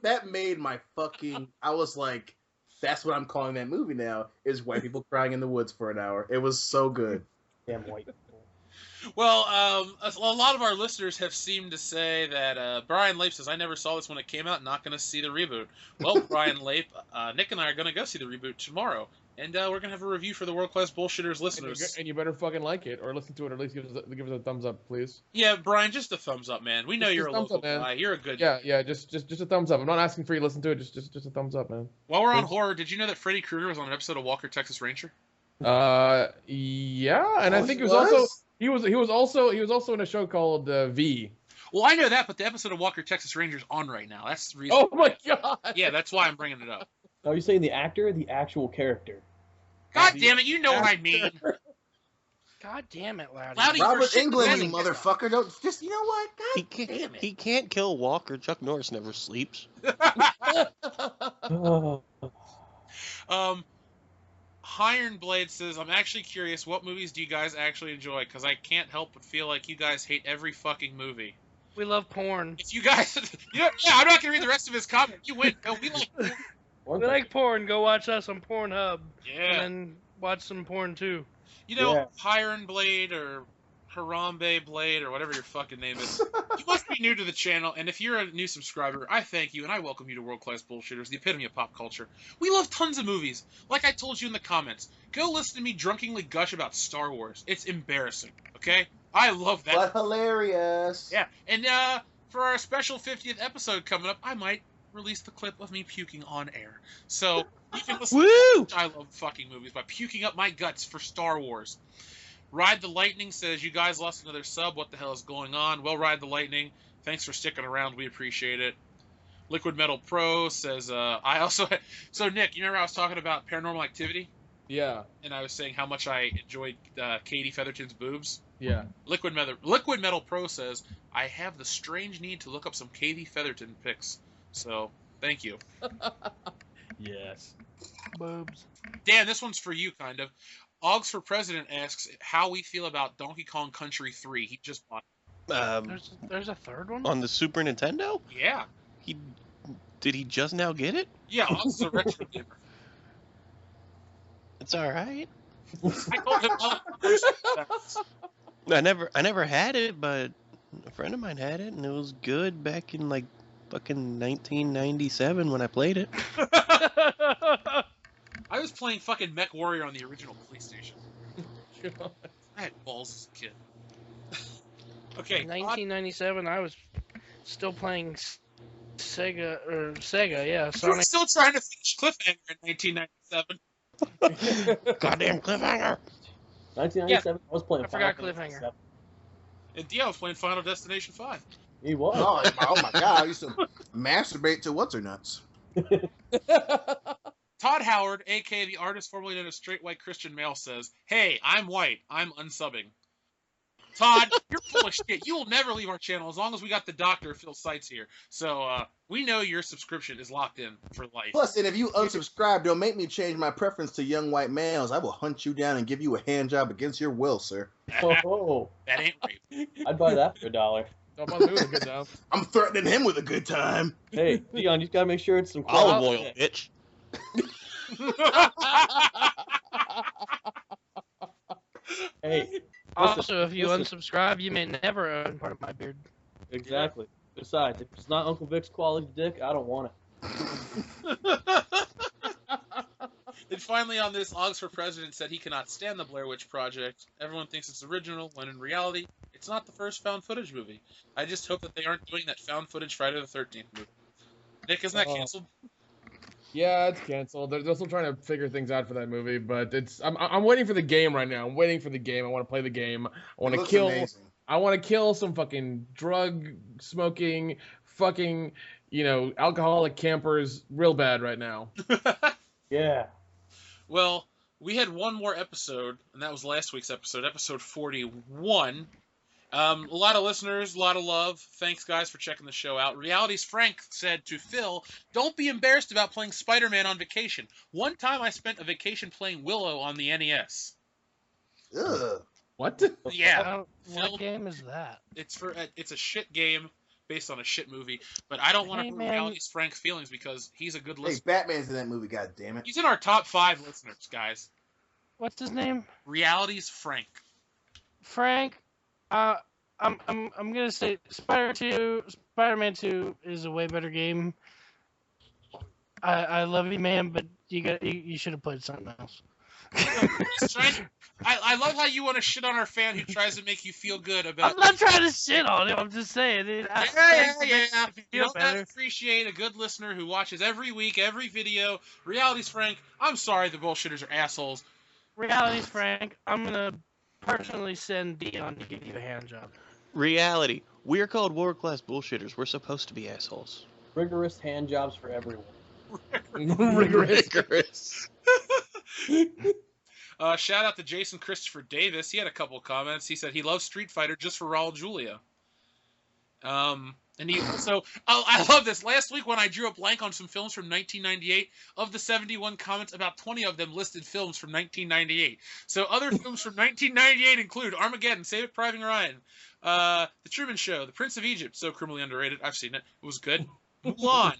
That made my fucking. I was like, that's what I'm calling that movie now. Is white people crying in the woods for an hour. It was so good. Damn white people. Well, a lot of our listeners have seemed to say that Brian Lape says, I never saw this when it came out, not going to see the reboot. Well, Brian Lape, Nick and I are going to go see the reboot tomorrow, and we're going to have a review for the World Class Bullshitters listeners. And you better fucking like it, or listen to it, or at least give us a thumbs up, please. Yeah, Brian, just a thumbs up, man. We know Just you're a thumbs local up, man. guy. You're a good Yeah, just a thumbs up. I'm not asking for you to listen to it, just a thumbs up, man. While we're on Please. horror, did you know that Freddy Krueger was on an episode of Walker, Texas Ranger? Yeah, and I think he was also in a show called V. Well, I know that, but the episode of Walker, Texas Ranger is on right now. That's the reason. Oh my god! Yeah, that's why I'm bringing it up. Are you saying the actor or the actual character? God damn it, you know what I mean. God damn it, Loudy. Loudy, Robert for shit, Englund, you man. motherfucker! Don't just you know what? He God can't. damn it! He can't kill Walker. Chuck Norris never sleeps. Iron Blade says, I'm actually curious, what movies do you guys actually enjoy? Because I can't help but feel like you guys hate every fucking movie. We love porn. If you guys... yeah, I'm not going to read the rest of his comment. You win. No, we like porn. We like porn. Go watch us on Pornhub. Yeah. And then watch some porn, too. You know, Yeah. Iron Blade or Harambe Blade or whatever your fucking name is. You must be new to the channel, and if you're a new subscriber, I thank you, and I welcome you to World Class Bullshitters, the epitome of pop culture. We love tons of movies. Like I told you in the comments, go listen to me drunkenly gush about Star Wars. It's embarrassing, okay? I love that. But hilarious. Yeah, and for our special 50th episode coming up, I might release the clip of me puking on air. So you can listen Woo! to I love fucking movies by puking up my guts for Star Wars. Ride the Lightning says, you guys lost another sub. What the hell is going on? Well, Ride the Lightning, thanks for sticking around. We appreciate it. Liquid Metal Pro says, I also... So, Nick, you remember I was talking about Paranormal Activity? Yeah, And I was saying how much I enjoyed Katie Featherton's boobs? yeah. Liquid Metal Pro says, I have the strange need to look up some Katie Featherton pics. So, thank you. Yes. Boobs. Dan, this one's for you, kind of. Oggs for President asks how we feel about Donkey Kong Country 3. He just bought it. There's a third one? On the Super Nintendo? Yeah. Did he just now get it? Yeah, Oggs is a retro gamer. It's all right. I told him I never had it, but a friend of mine had it, and it was good back in like fucking 1997 when I played it. I was playing fucking Mech Warrior on the original PlayStation. I had balls as a kid. Okay. In 1997, I was still playing Sega, yeah. You were Sonic. still trying to finish Cliffhanger in 1997. Goddamn cliffhanger! 1997. I was playing. I forgot Final Fantasy Cliffhanger. VII. And yeah, I was playing Final Destination 5. He was. Oh my god! I used to masturbate to what's her nuts. Todd Howard, a.k.a. the artist formerly known as Straight White Christian Male, says, hey, I'm white. I'm unsubbing. Todd, you're full of shit. You will never leave our channel as long as we got the Dr. Phil Sites here. So we know your subscription is locked in for life. Plus, and if you unsubscribe, don't make me change my preference to young white males. I will hunt you down and give you a hand job against your will, sir. Oh, That ain't rape. I'd buy that for $1. Don't bother me with a good time. I'm threatening him with a good time. Hey, Dion, you just gotta make sure it's some Olive quality. oil, bitch. Hey, Also, if you listen. unsubscribe, you may never earn part of my beard. Exactly. Besides, if it's not Uncle Vic's quality dick, I don't want it. And finally on this, Oggs for President said he cannot stand the Blair Witch Project. Everyone thinks it's original, when in reality, it's not the first found footage movie. I just hope that they aren't doing that found footage Friday the 13th movie. Nick, isn't that canceled? Yeah, it's canceled. They're still trying to figure things out for that movie, but I'm waiting for the game right now. I'm waiting for the game. I want to play the game. I want to kill. Amazing. I want to kill some fucking drug smoking, fucking, alcoholic campers real bad right now. Yeah. Well, we had one more episode, and that was last week's episode, episode 41. A lot of listeners, a lot of love. Thanks, guys, for checking the show out. Reality's Frank said to Phil, don't be embarrassed about playing Spider-Man on vacation. One time I spent a vacation playing Willow on the NES. Ugh. What? Yeah. What game is that? It's a shit game based on a shit movie, but I don't want to Hey, hurt man. Reality's Frank's feelings because he's a good Hey, listener. Batman's in that movie, god damn it. He's in our top 5 listeners, guys. What's his name? Reality's Frank. Frank. I'm gonna say Spider-Man 2 is a way better game. I love you, man, but you should have played something else. I love how you want to shit on our fan who tries to make you feel good about. I'm not trying to shit on him. I'm just saying. Yeah. You Feel don't better. appreciate a good listener who watches every week, every video. Reality's Frank. I'm sorry, the bullshitters are assholes. Reality's Frank. I'm gonna personally send Dion to give you a hand job. Reality. We're called world-class bullshitters. We're supposed to be assholes. Rigorous hand jobs for everyone. Rigorous. Shout out to Jason Christopher Davis. He had a couple comments. He said he loves Street Fighter just for Raul Julia. And he also, I love this. Last week when I drew a blank on some films from 1998, of the 71 comments, about 20 of them listed films from 1998. So other films from 1998 include Armageddon, Saving Private Ryan, The Truman Show, The Prince of Egypt, so criminally underrated. I've seen it. It was good. Mulan,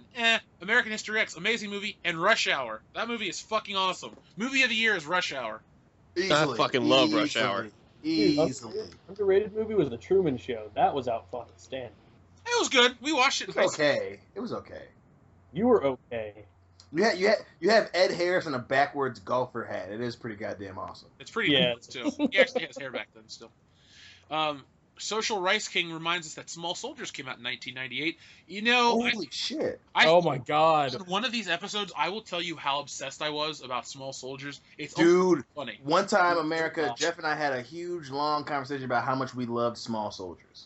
American History X, amazing movie, and Rush Hour. That movie is fucking awesome. Movie of the year is Rush Hour. Easily. I fucking love Rush Hour. Easily. Underrated movie was The Truman Show. That was out fucking standing. It was good. We watched it. It was okay. It was okay. You were okay. You have Ed Harris in a backwards golfer hat. It is pretty goddamn awesome. It's pretty good, too. He actually has hair back then, still. Social Rice King reminds us that Small Soldiers came out in 1998. Holy shit. Oh my god. In one of these episodes, I will tell you how obsessed I was about Small Soldiers. It's Dude, funny. one time, America, Jeff and I had a huge, long conversation about how much we loved Small Soldiers.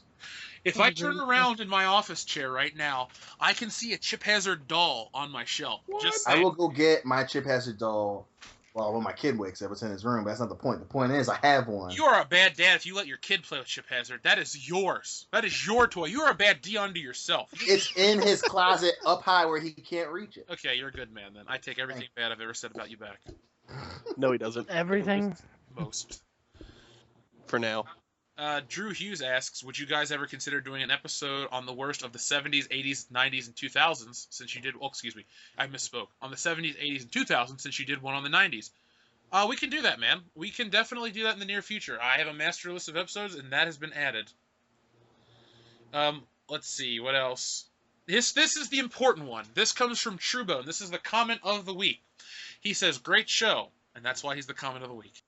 If I turn around in my office chair right now, I can see a Chip Hazard doll on my shelf. What? Just I saying. will go get my Chip Hazard doll. Well, when my kid wakes up, it's in his room, but that's not the point. The point is, I have one. You are a bad dad if you let your kid play with Chip Hazard. That is yours. That is your toy. You are a bad Dion to yourself. It's in his closet up high where he can't reach it. Okay, you're a good man then. I take everything bad I've ever said about you back. No, he doesn't. Everything. Most. For now. Drew Hughes asks, would you guys ever consider doing an episode on the worst of the 70s, 80s, 90s, and 2000s since you did, I misspoke. On the 70s, 80s, and 2000s since you did one on the 90s. We can do that, man. We can definitely do that in the near future. I have a master list of episodes, and that has been added. Let's see, what else? This is the important one. This comes from Truebone. This is the comment of the week. He says, great show, and that's why he's the comment of the week.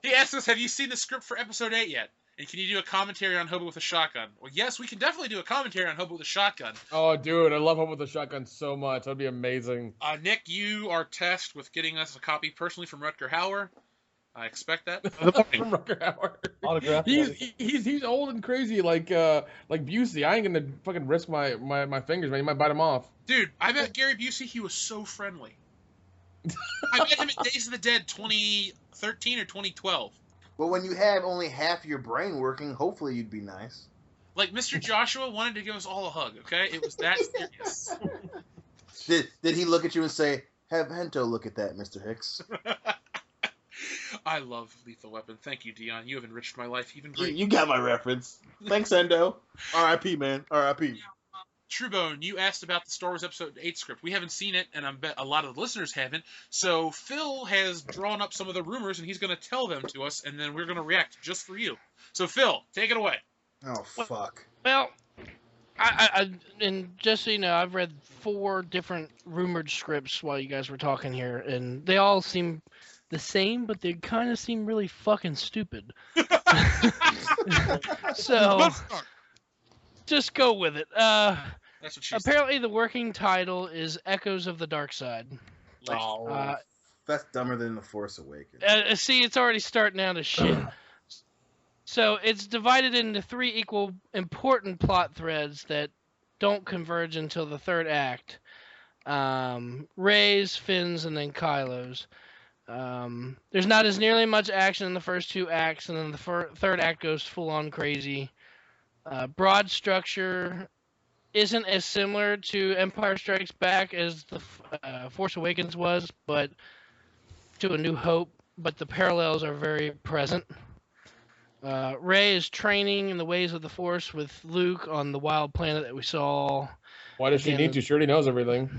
He asks us, have you seen the script for episode 8 yet? And can you do a commentary on Hobo with a Shotgun? Well, yes, we can definitely do a commentary on Hobo with a Shotgun. Oh, dude, I love Hope with a Shotgun so much. That'd be amazing. Nick, you are tasked with getting us a copy personally from Rutger Hauer. I expect that. From Rucker Howard. Autograph. He's old and crazy like Busey. I ain't gonna fucking risk my fingers, man. You might bite him off. Dude, I met Gary Busey. He was so friendly. I met him at Days of the Dead 2013 or 2012. But when you have only half your brain working, hopefully you'd be nice. Like Mr. Joshua wanted to give us all a hug. Okay, it was that serious. Did he look at you and say, "Have Hento look at that, Mr. Hicks"? I love Lethal Weapon. Thank you, Dion. You have enriched my life even greater. You got my reference. Thanks, Hendo. R.I.P. man. R.I.P. Truebone, you asked about the Star Wars Episode VIII script. We haven't seen it, and I bet a lot of the listeners haven't. So Phil has drawn up some of the rumors, and he's going to tell them to us, and then we're going to react just for you. So Phil, take it away. Oh, fuck. Well, and just so you know, I've read 4 different rumored scripts while you guys were talking here, and they all seem the same, but they kind of seem really fucking stupid. So, just go with it. That's what she Apparently, the working title is Echoes of the Dark Side. Oh, that's dumber than The Force Awakens. See, it's already starting out as shit. So it's divided into 3 equal important plot threads that don't converge until the 3rd act. Rey's, Finn's, and then Kylo's. There's not as nearly much action in the first 2 acts, and then the 3rd act goes full-on crazy. Broad structure isn't as similar to Empire Strikes Back as the Force Awakens was, but to A New Hope, but the parallels are very present. Rey is training in the ways of the Force with Luke on the wild planet that we saw. Why does she need to? She already knows everything.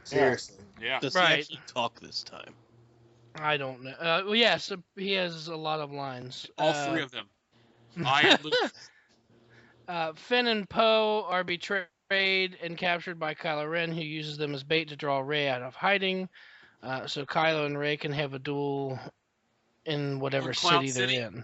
Seriously. Yeah. Does he actually talk this time? I don't know. Well, yes, he has a lot of lines. All 3 of them. I am Luke. Finn and Poe are betrayed and captured by Kylo Ren, who uses them as bait to draw Rey out of hiding. So Kylo and Rey can have a duel in whatever city they're in.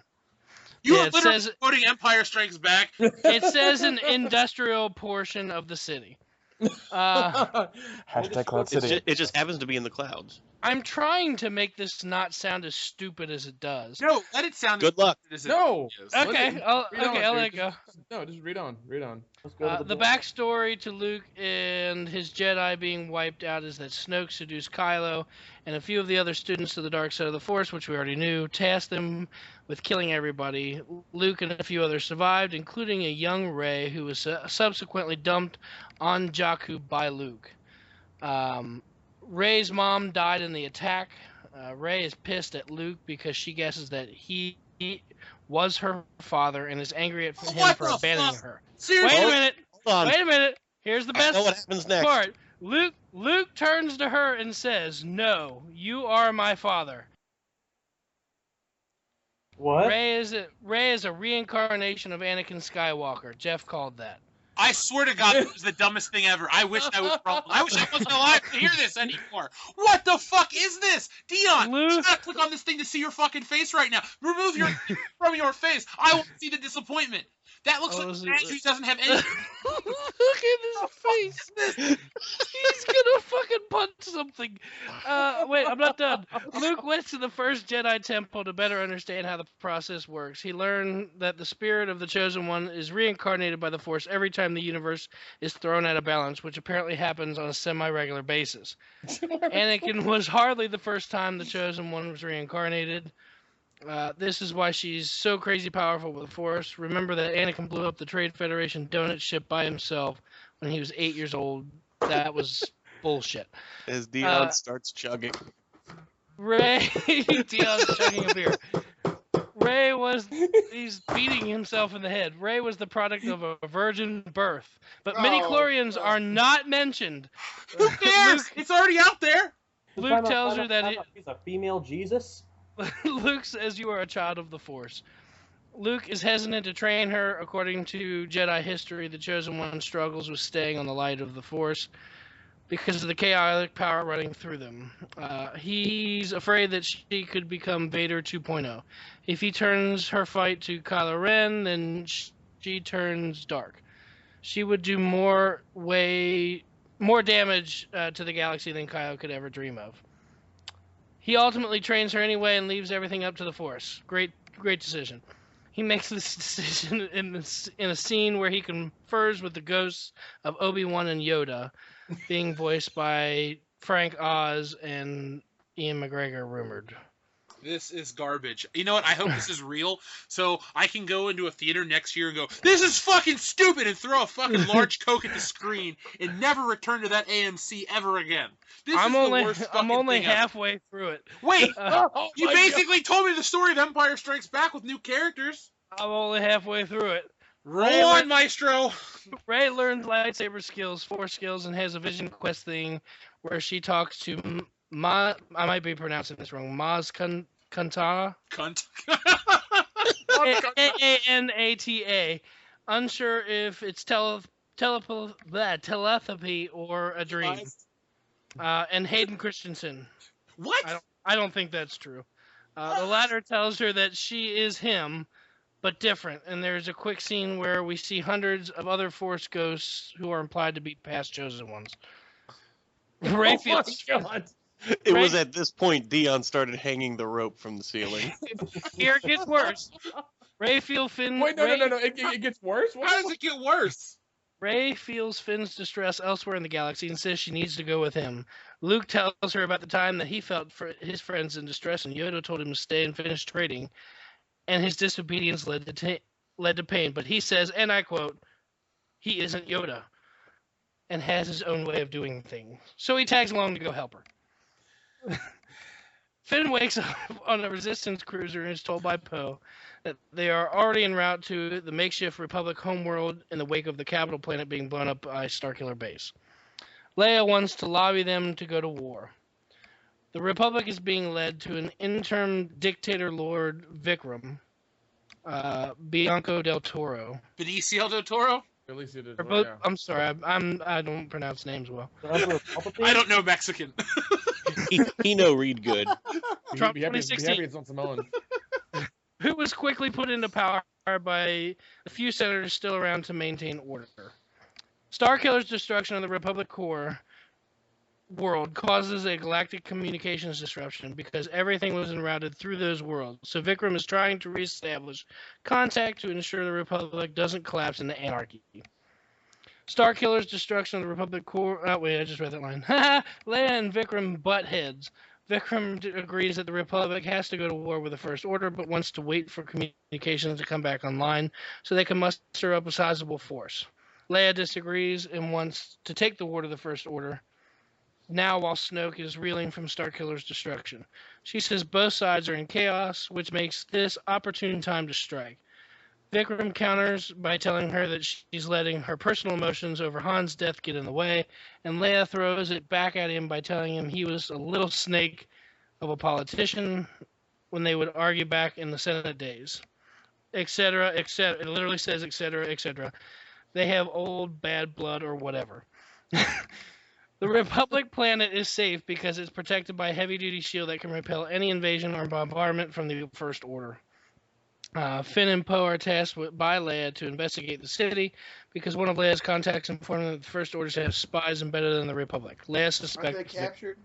You are literally quoting Empire Strikes Back. It says an industrial portion of the city. Hashtag Cloud City. It just happens to be in the clouds. I'm trying to make this not sound as stupid as it does. No, let it sound Good luck. as it No. is. Okay, I'll let it go. No, just read on. Read on. The backstory to Luke and his Jedi being wiped out is that Snoke seduced Kylo, and a few of the other students of the dark side of the Force, which we already knew, tasked them with killing everybody. Luke and a few others survived, including a young Rey, who was subsequently dumped on Jakku by Luke. Rey's mom died in the attack. Rey is pissed at Luke because she guesses that he was her father and is angry at him for abandoning her. Seriously? Wait a minute. Hold on. Wait a minute. Here's the best I know what happens next. part. Luke turns to her and says, "No, you are my father." What? Rey is a reincarnation of Anakin Skywalker. Jeff called that. I swear to God, this is the dumbest thing ever. I wish I was wrong. I wish I wasn't alive to hear this anymore. What the fuck is this? Dion, you gotta click on this thing to see your fucking face right now. Remove your from your face. I want to see the disappointment. That looks like a man who doesn't have any... Look at his face. He's gonna fucking punch something. Wait, I'm not done. Luke went to the first Jedi temple to better understand how the process works. He learned that the spirit of the Chosen One is reincarnated by the Force every time the universe is thrown out of balance, which apparently happens on a semi-regular basis. Anakin was hardly the first time the Chosen One was reincarnated. This is why she's so crazy powerful with the Force. Remember that Anakin blew up the Trade Federation donut ship by himself when he was 8 years old. That was bullshit. As Dion starts chugging. Dion's chugging a beer. He's beating himself in the head. Rey was the product of a virgin birth. But midi-chlorians are not mentioned. Who cares? It's already out there. Luke tells her that he's a female Jesus. Luke says you are a child of the Force. Luke is hesitant to train her. According to Jedi history, the Chosen One struggles with staying on the light of the Force because of the chaotic power running through them. He's afraid that she could become Vader 2.0. If he turns her fight to Kylo Ren, then she turns dark. She would do more damage to the galaxy than Kylo could ever dream of. He ultimately trains her anyway and leaves everything up to the Force. Great decision. He makes this decision in a scene where he confers with the ghosts of Obi-Wan and Yoda, being voiced by Frank Oz and Ian McGregor, rumored. This is garbage. You know what? I hope this is real, so I can go into a theater next year and go, "This is fucking stupid," and throw a fucking large Coke at the screen and never return to that AMC ever again. This is the worst fucking I'm only thing ever. halfway through it. Wait, Oh you my basically told me the story of Empire Strikes Back with new characters. I'm only halfway through it. Roll on, Maestro. Ray learns lightsaber skills, force skills, and has a Vision Quest thing where she talks to I might be pronouncing this wrong. Maz Kantara? Cunt. Anata. Unsure if it's telepathy or a dream. And Hayden Christensen. What? I don't think that's true. The latter tells her that she is him, but different. And there's a quick scene where we see hundreds of other Force ghosts who are implied to be past chosen ones. Ray feels. It was at this point Dion started hanging the rope from the ceiling. Here it gets worse. Ray feels Finn. Wait, no. It gets worse. What? How does it get worse? Ray feels Finn's distress elsewhere in the galaxy and says she needs to go with him. Luke tells her about the time that he felt for his friends in distress, and Yoda told him to stay and finish trading, and his disobedience led to pain. But he says, and I quote, "He isn't Yoda, and has his own way of doing things." So he tags along to go help her. Finn wakes up on a Resistance cruiser and is told by Poe that they are already en route to the makeshift Republic homeworld in the wake of the capital planet being blown up by Starkiller Base. Leia wants to lobby them to go to war. The Republic is being led to an interim dictator lord Vikram, Bianco del Toro. Benicio del Toro? At least you did. Or both, I'm sorry, I don't pronounce names well. I don't know Mexican. he no read good. Trump Be happy 2016. it's not Samoan. Who was quickly put into power by the few senators still around to maintain order. Starkiller's destruction of the Republic core world causes a galactic communications disruption because everything was enrouted through those worlds. So Vikram is trying to reestablish contact to ensure the Republic doesn't collapse into anarchy. Starkiller's destruction of the Republic core... Oh, wait, I just read that line. Leia and Vikram butt heads. Vikram agrees that the Republic has to go to war with the First Order, but wants to wait for communications to come back online so they can muster up a sizable force. Leia disagrees and wants to take the war to the First Order, now while Snoke is reeling from Starkiller's destruction. She says both sides are in chaos, which makes this opportune time to strike. Vikram counters by telling her that she's letting her personal emotions over Han's death get in the way, and Leia throws it back at him by telling him he was a little snake of a politician when they would argue back in the Senate days, etc., etc. It literally says etc., etc. They have old bad blood or whatever. The Republic planet is safe because it's protected by a heavy-duty shield that can repel any invasion or bombardment from the First Order. Finn and Poe are tasked by Leia to investigate the city because one of Leia's contacts informed them that the First Order have spies embedded in the Republic. Leia suspects... Aren't they captured?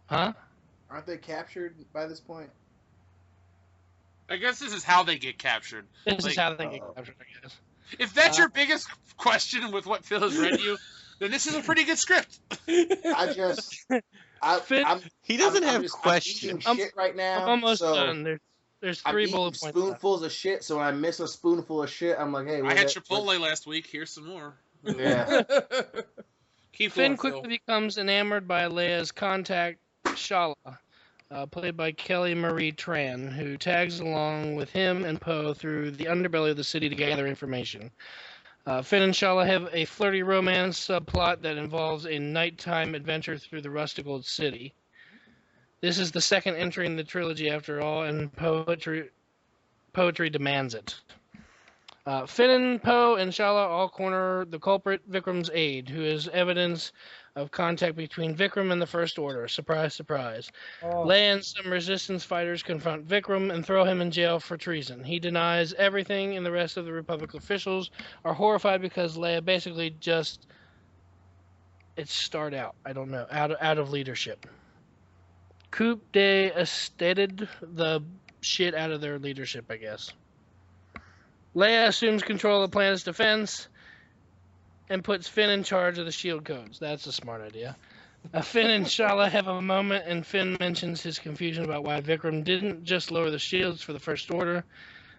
Huh? Aren't they captured by this point? I guess this is how they get captured. This Like, is how they get captured, I guess. If that's your biggest question with what Phil has read you, then this is a pretty good script. He doesn't have I'm questions. eating shit right now. I'm almost so done. There's I'm 3 eating bullet points left. spoonfuls of shit. So when I miss a spoonful of shit, I'm like, hey, I had Chipotle last week. Here's some more. Yeah. Keep Finn going, Phil. quickly becomes enamored by Leia's contact, Shala, played by Kelly Marie Tran, who tags along with him and Poe through the underbelly of the city to gather information. Finn and Shala have a flirty romance subplot that involves a nighttime adventure through the rustic old city. This is the second entry in the trilogy, after all, and poetry demands it. Finn and Poe and Shala all corner the culprit, Vikram's aide, who is evidence of contact between Vikram and the First Order. Surprise, surprise. Leia and some Resistance fighters confront Vikram and throw him in jail for treason. He denies everything, and the rest of the Republic officials are horrified because Leia basically just... It's starred out. I don't know. Out of leadership. Coup d'estated the shit out of their leadership, I guess. Leia assumes control of the planet's defense and puts Finn in charge of the shield codes. That's a smart idea. Finn and Shala have a moment, and Finn mentions his confusion about why Vikram didn't just lower the shields for the First Order.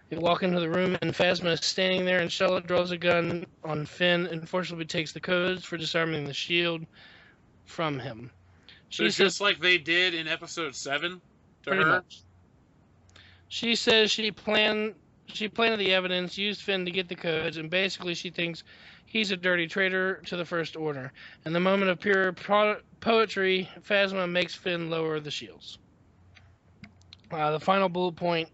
They walk into the room, and Phasma is standing there, and Shala draws a gun on Finn and forcibly takes the codes for disarming the shield from him. So it's just like they did in Episode 7 to pretty her? much. She says she planted the evidence, used Finn to get the codes, and basically she thinks he's a dirty traitor to the First Order. In the moment of pure poetry, Phasma makes Finn lower the shields. The final bullet point: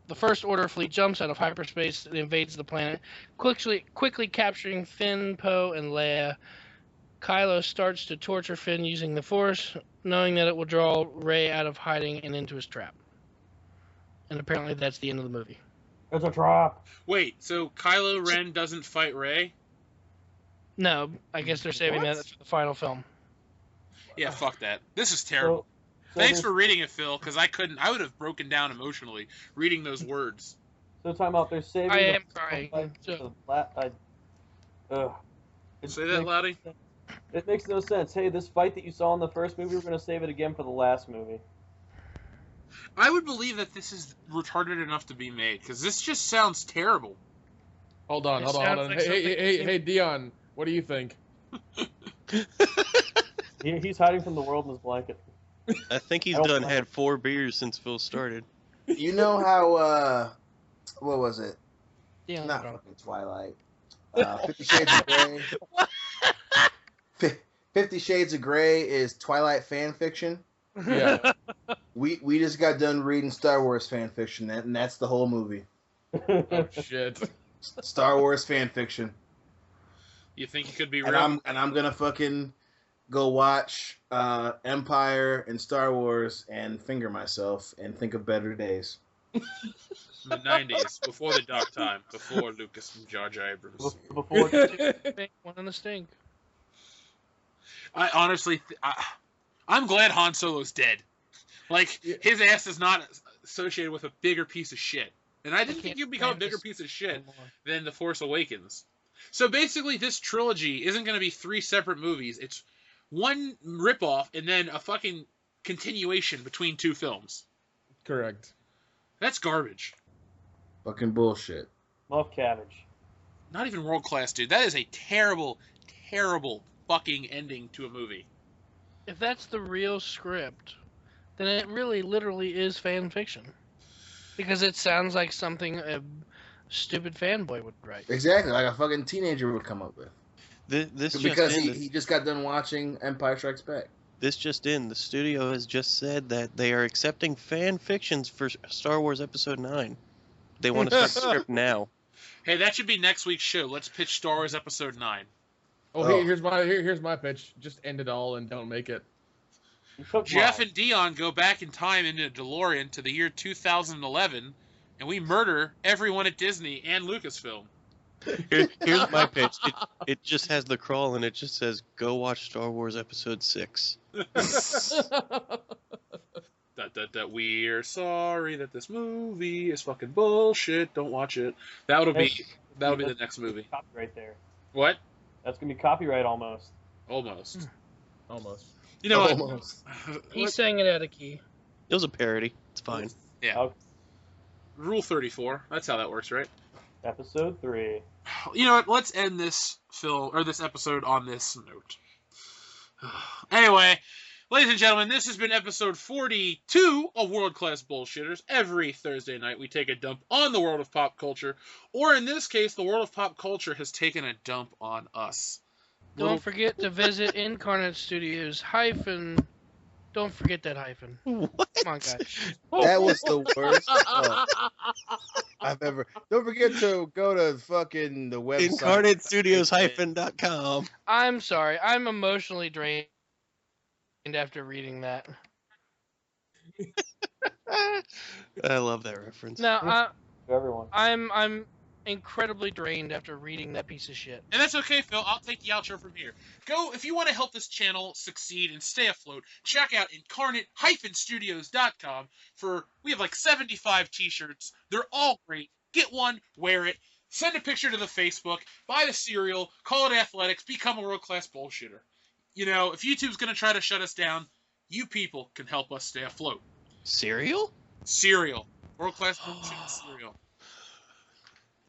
the First Order fleet jumps out of hyperspace and invades the planet, quickly capturing Finn, Poe, and Leia. Kylo starts to torture Finn using the Force, knowing that it will draw Rey out of hiding and into his trap. And apparently that's the end of the movie. It's a trap. Wait, so Kylo Ren doesn't fight Rey? No, I guess they're saving that for the final film. Yeah, fuck that. This is terrible. Thanks for reading it, Phil, because I would have broken down emotionally reading those words. So time out. They're saving. I am crying. Say that, Loudy. It makes no sense. Hey, this fight that you saw in the first movie, we're going to save it again for the last movie. I would believe that this is retarded enough to be made, because this just sounds terrible. Hold on. Like Hey, Dion, what do you think? He's hiding from the world in his blanket. I think he's had 4 beers since Phil started. You know how, what was it? Yeah, Not fucking Twilight. 50 Shades of Grey. 50 Shades of Grey is Twilight fan fiction. Yeah. We just got done reading Star Wars fan fiction, and that's the whole movie. Oh shit. Star Wars fan fiction. You think it could be And real? I'm gonna fucking go watch Empire and Star Wars and finger myself and think of better days. In the 90s, before the dark time, before Lucas and Jar Jar Abrams. Before one on the stink. I honestly, I'm glad Han Solo's dead. Like, his ass is not associated with a bigger piece of shit. And I didn't think you'd become a bigger piece of shit than The Force Awakens. So basically, this trilogy isn't going to be 3 separate movies. It's one ripoff and then a fucking continuation between 2 films. Correct. That's garbage. Fucking bullshit. Love cabbage. Not even world class, dude. That is a terrible, terrible fucking ending to a movie. If that's the real script, then it really literally is fan fiction. Because it sounds like something a stupid fanboy would write. Exactly, like a fucking teenager would come up with. Because he he just got done watching Empire Strikes Back. This just in, the studio has just said that they are accepting fan fictions for Star Wars Episode 9. They want to start the script now. Hey, that should be next week's show. Let's pitch Star Wars Episode 9. Oh, here's my pitch. Just end it all and don't make it. Jeff and Dion go back in time into a DeLorean to the year 2011, and we murder everyone at Disney and Lucasfilm. Here's my pitch. It just has the crawl, and it just says, "Go watch Star Wars Episode 6." We're sorry that this movie is fucking bullshit. Don't watch it. That'll be the next movie. Copyright there. What? That's gonna be copyright almost. Almost. Almost. You know Almost. what? He sang it out of key. It was a parody. It's fine. Yeah. Okay. Rule 34. That's how that works, right? Episode 3. You know what? Let's end this episode on this note. Anyway, ladies and gentlemen, this has been episode 42 of World Class Bullshitters. Every Thursday night, we take a dump on the world of pop culture, or in this case, the world of pop culture has taken a dump on us. Don't forget to visit Incarnate Studios Don't forget that hyphen. What? Come on, guys. That was the worst I've ever. Don't forget to go to fucking the website. IncarnateStudios-.com. I'm sorry. I'm emotionally drained after reading that. I love that reference. Now, Everyone. I'm incredibly drained after reading that piece of shit. And that's okay, Phil. I'll take the outro from here. If you want to help this channel succeed and stay afloat, check out incarnate-studios.com we have like 75 t-shirts. They're all great. Get one, wear it, send a picture to the Facebook, buy the cereal, call it athletics, become a world-class bullshitter. you know, if YouTube's going to try to shut us down, you people can help us stay afloat. Cereal? Cereal. World-class bullshit cereal.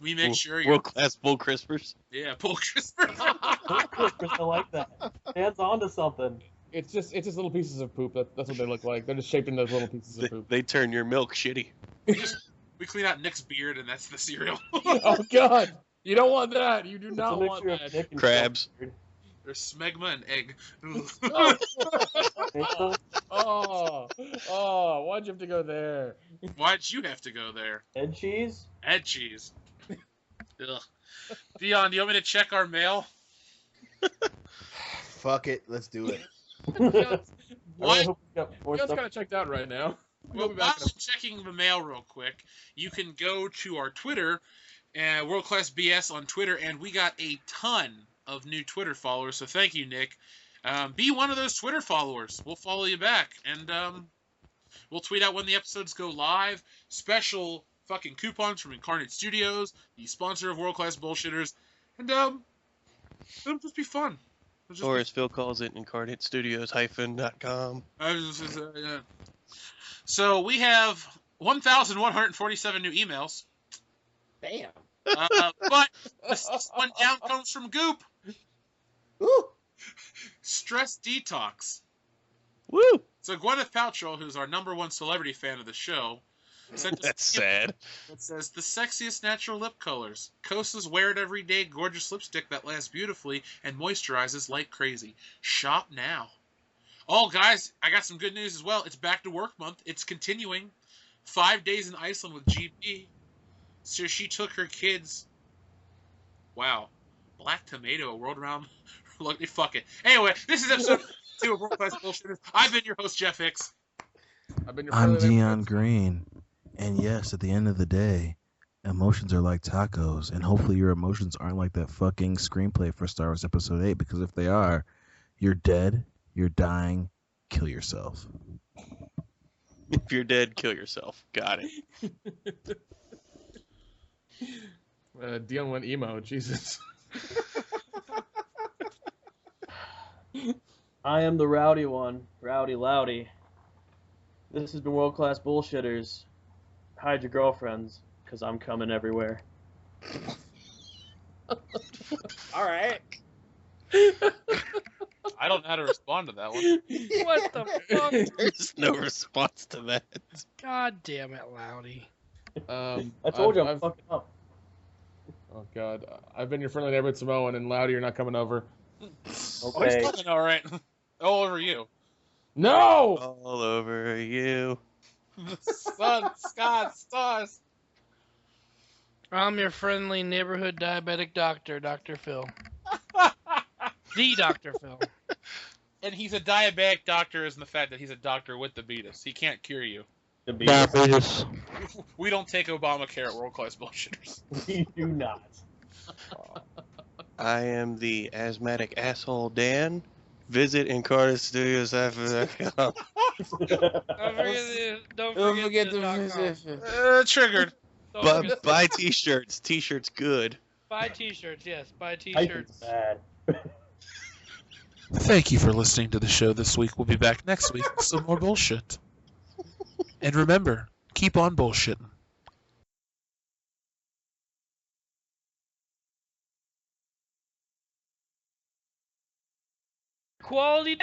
We make sure you're... World-class bull crispers? Yeah, bull crispers. I like that. Dan's onto something. It's just little pieces of poop. That's what they look like. They're just shaped into little pieces of poop. They turn your milk shitty. We clean out Nick's beard, and that's the cereal. Oh God! You don't want that. You do not want that. Crabs. There's smegma and egg. Why'd you have to go there? Why'd you have to go there? Head cheese? Head cheese. Ugh. Dion, do you want me to check our mail? Fuck it, let's do it. What? John's kind of checked out right now. Well, while I'm checking the mail real quick, you can go to our Twitter, World Class BS on Twitter, and we got a ton of new Twitter followers, so thank you, Nick. Be one of those Twitter followers. We'll follow you back, and we'll tweet out when the episodes go live. Special fucking coupons from Incarnate Studios, the sponsor of World Class Bullshitters, and it'll just be fun. Or as Phil calls it, incarnatestudios-.com. So we have 1,147 new emails. Damn. But this one down comes from Goop. Ooh. Stress Detox. Woo! So Gwyneth Paltrow, who's our #1 celebrity fan of the show, sent us That's sad. It says, the sexiest natural lip colors. Kosa's wear it every day gorgeous lipstick that lasts beautifully and moisturizes like crazy. Shop now. Oh, guys, I got some good news as well. It's back to work month. It's continuing. 5 days in Iceland with GP. So she took her kids. Wow. Black Tomato, world around. Look, fuck it. Anyway, this is episode 2 of World Class Bullshitters. I've been your host, Jeff Hicks. I'm Dion Green. And yes, at the end of the day, emotions are like tacos. And hopefully your emotions aren't like that fucking screenplay for Star Wars Episode VIII. Because if they are, you're dead, you're dying, kill yourself. If you're dead, kill yourself. Got it. Dion went emo. Jesus. I am the rowdy one, Rowdy Loudy. This has been World Class Bullshitters. Hide your girlfriends, because I'm coming everywhere. All right. I don't know how to respond to that one. What the fuck? There's no response to that. God damn it, Loudy. I told you I'm fucking up. Oh God, I've been your friendly neighborhood Samoan, and Loudy, you're not coming over. Okay. All right. All over you. No. All over you. Sun, sky, stars. I'm your friendly neighborhood diabetic doctor, Dr. Phil. The Dr. Phil. And he's a diabetic doctor, is in the fact that he's a doctor with diabetes. He can't cure you. Diabetes. We don't take Obamacare at World Class Bullshitters. We do not. I am the asthmatic asshole Dan. Visit incarnatestudios.com. Don't forget the Triggered. Buy t-shirts. T-shirts good. Buy t-shirts, yes. Buy Type t-shirts. is bad. Thank you for listening to the show this week. We'll be back next week with some more bullshit. And remember, keep on bullshitting. Quality.